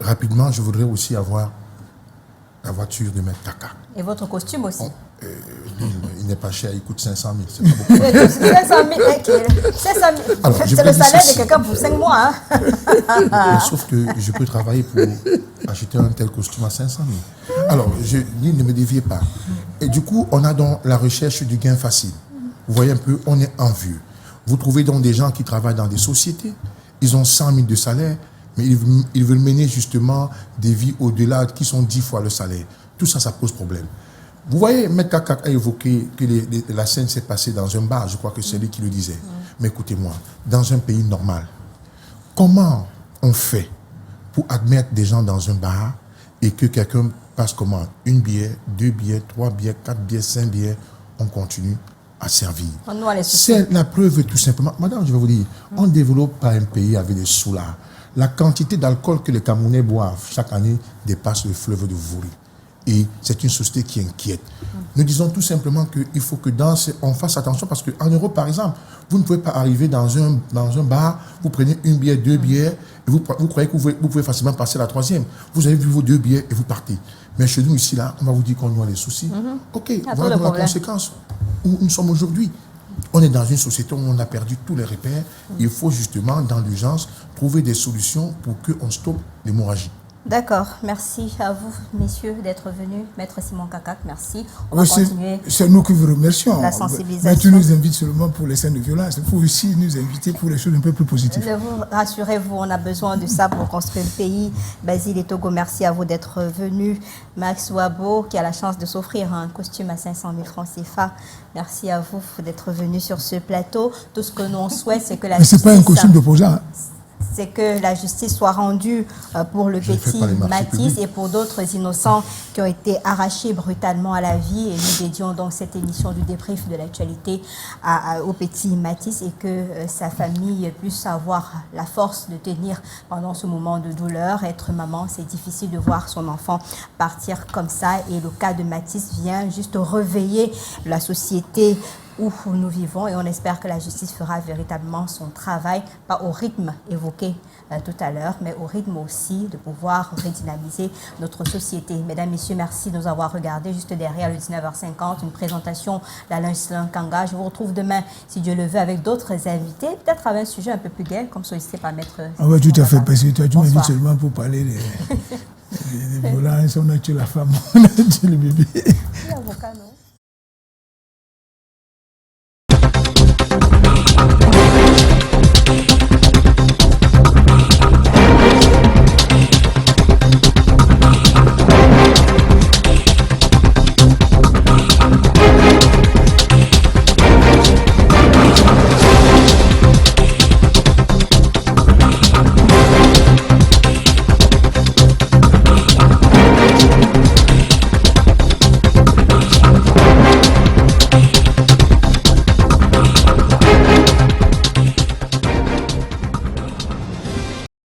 Rapidement, je voudrais aussi avoir la voiture de Maître Kaka. Et votre costume aussi? Il n'est pas cher, il coûte 500 000. C'est pas beaucoup. 500 000, alors, c'est le salaire de quelqu'un pour 5 mois. Hein? Sauf que je peux travailler pour acheter un tel costume à 500 000. Alors, ne me déviez pas. Et du coup, on a donc la recherche du gain facile. Vous voyez un peu, on est envieux. Vous trouvez donc des gens qui travaillent dans des sociétés, ils ont 100 000 de salaire, mais ils veulent mener justement des vies au-delà qui sont 10 fois le salaire. Tout ça, ça pose problème. Vous voyez, M. Kakak a évoqué que la scène s'est passée dans un bar, je crois que c'est lui qui le disait. Mais écoutez-moi, dans un pays normal, comment on fait pour admettre des gens dans un bar et que quelqu'un passe comment? Une bière, 2 bières, 3 bières, 4 bières, 5 bières, on continue à servir. C'est la preuve tout simplement. Madame, je vais vous dire, on ne développe pas un pays avec des soulards. La quantité d'alcool que les Camerounais boivent chaque année dépasse le fleuve de Vouri. Et c'est une société qui inquiète. Nous disons tout simplement qu'il faut que on fasse attention parce qu'en Europe, par exemple, vous ne pouvez pas arriver dans un bar, vous prenez une bière, 2 bières, et vous croyez que vous pouvez facilement passer la 3e. Vous avez vu vos 2 bières et vous partez. Mais chez nous, ici, là, on va vous dire qu'on a des soucis. Ok, voilà la conséquence où nous sommes aujourd'hui. On est dans une société où on a perdu tous les repères. Il faut justement, dans l'urgence, trouver des solutions pour qu'on stoppe l'hémorragie. D'accord, merci à vous, messieurs, d'être venus. Maître Simon Kakak, merci. On va continuer. C'est nous qui vous remercions. La sensibilisation. Mais tu nous invites seulement pour les scènes de violence. Il faut aussi nous inviter pour les choses un peu plus positives. Rassurez-vous, on a besoin de ça pour construire le pays. Basile et Togo, merci à vous d'être venus. Max Wabo, qui a la chance de s'offrir un costume à 500 000 francs CFA. Merci à vous d'être venus sur ce plateau. Tout ce que l'on souhaite, c'est que la justice... Mais ce n'est pas un costume d'opposant. Hein. C'est que la justice soit rendue pour le petit Mathis et pour d'autres innocents qui ont été arrachés brutalement à la vie. Et nous dédions donc cette émission du débrief de l'actualité au petit Mathis et que sa famille puisse avoir la force de tenir pendant ce moment de douleur. Être maman, c'est difficile de voir son enfant partir comme ça. Et le cas de Mathis vient juste réveiller la société où nous vivons et on espère que la justice fera véritablement son travail, pas au rythme évoqué tout à l'heure, mais au rythme aussi de pouvoir redynamiser notre société. Mesdames, Messieurs, merci de nous avoir regardés. Juste derrière le 19h50, une présentation d'Alain Kanga. Je vous retrouve demain, si Dieu le veut, avec d'autres invités, peut-être avec un sujet un peu plus gai, comme sollicité par Maître. Ah oui, tout à fait, parce que toi, tu m'invites seulement pour parler des violences, on a tué la femme, on a tué le bébé. Avocat, non?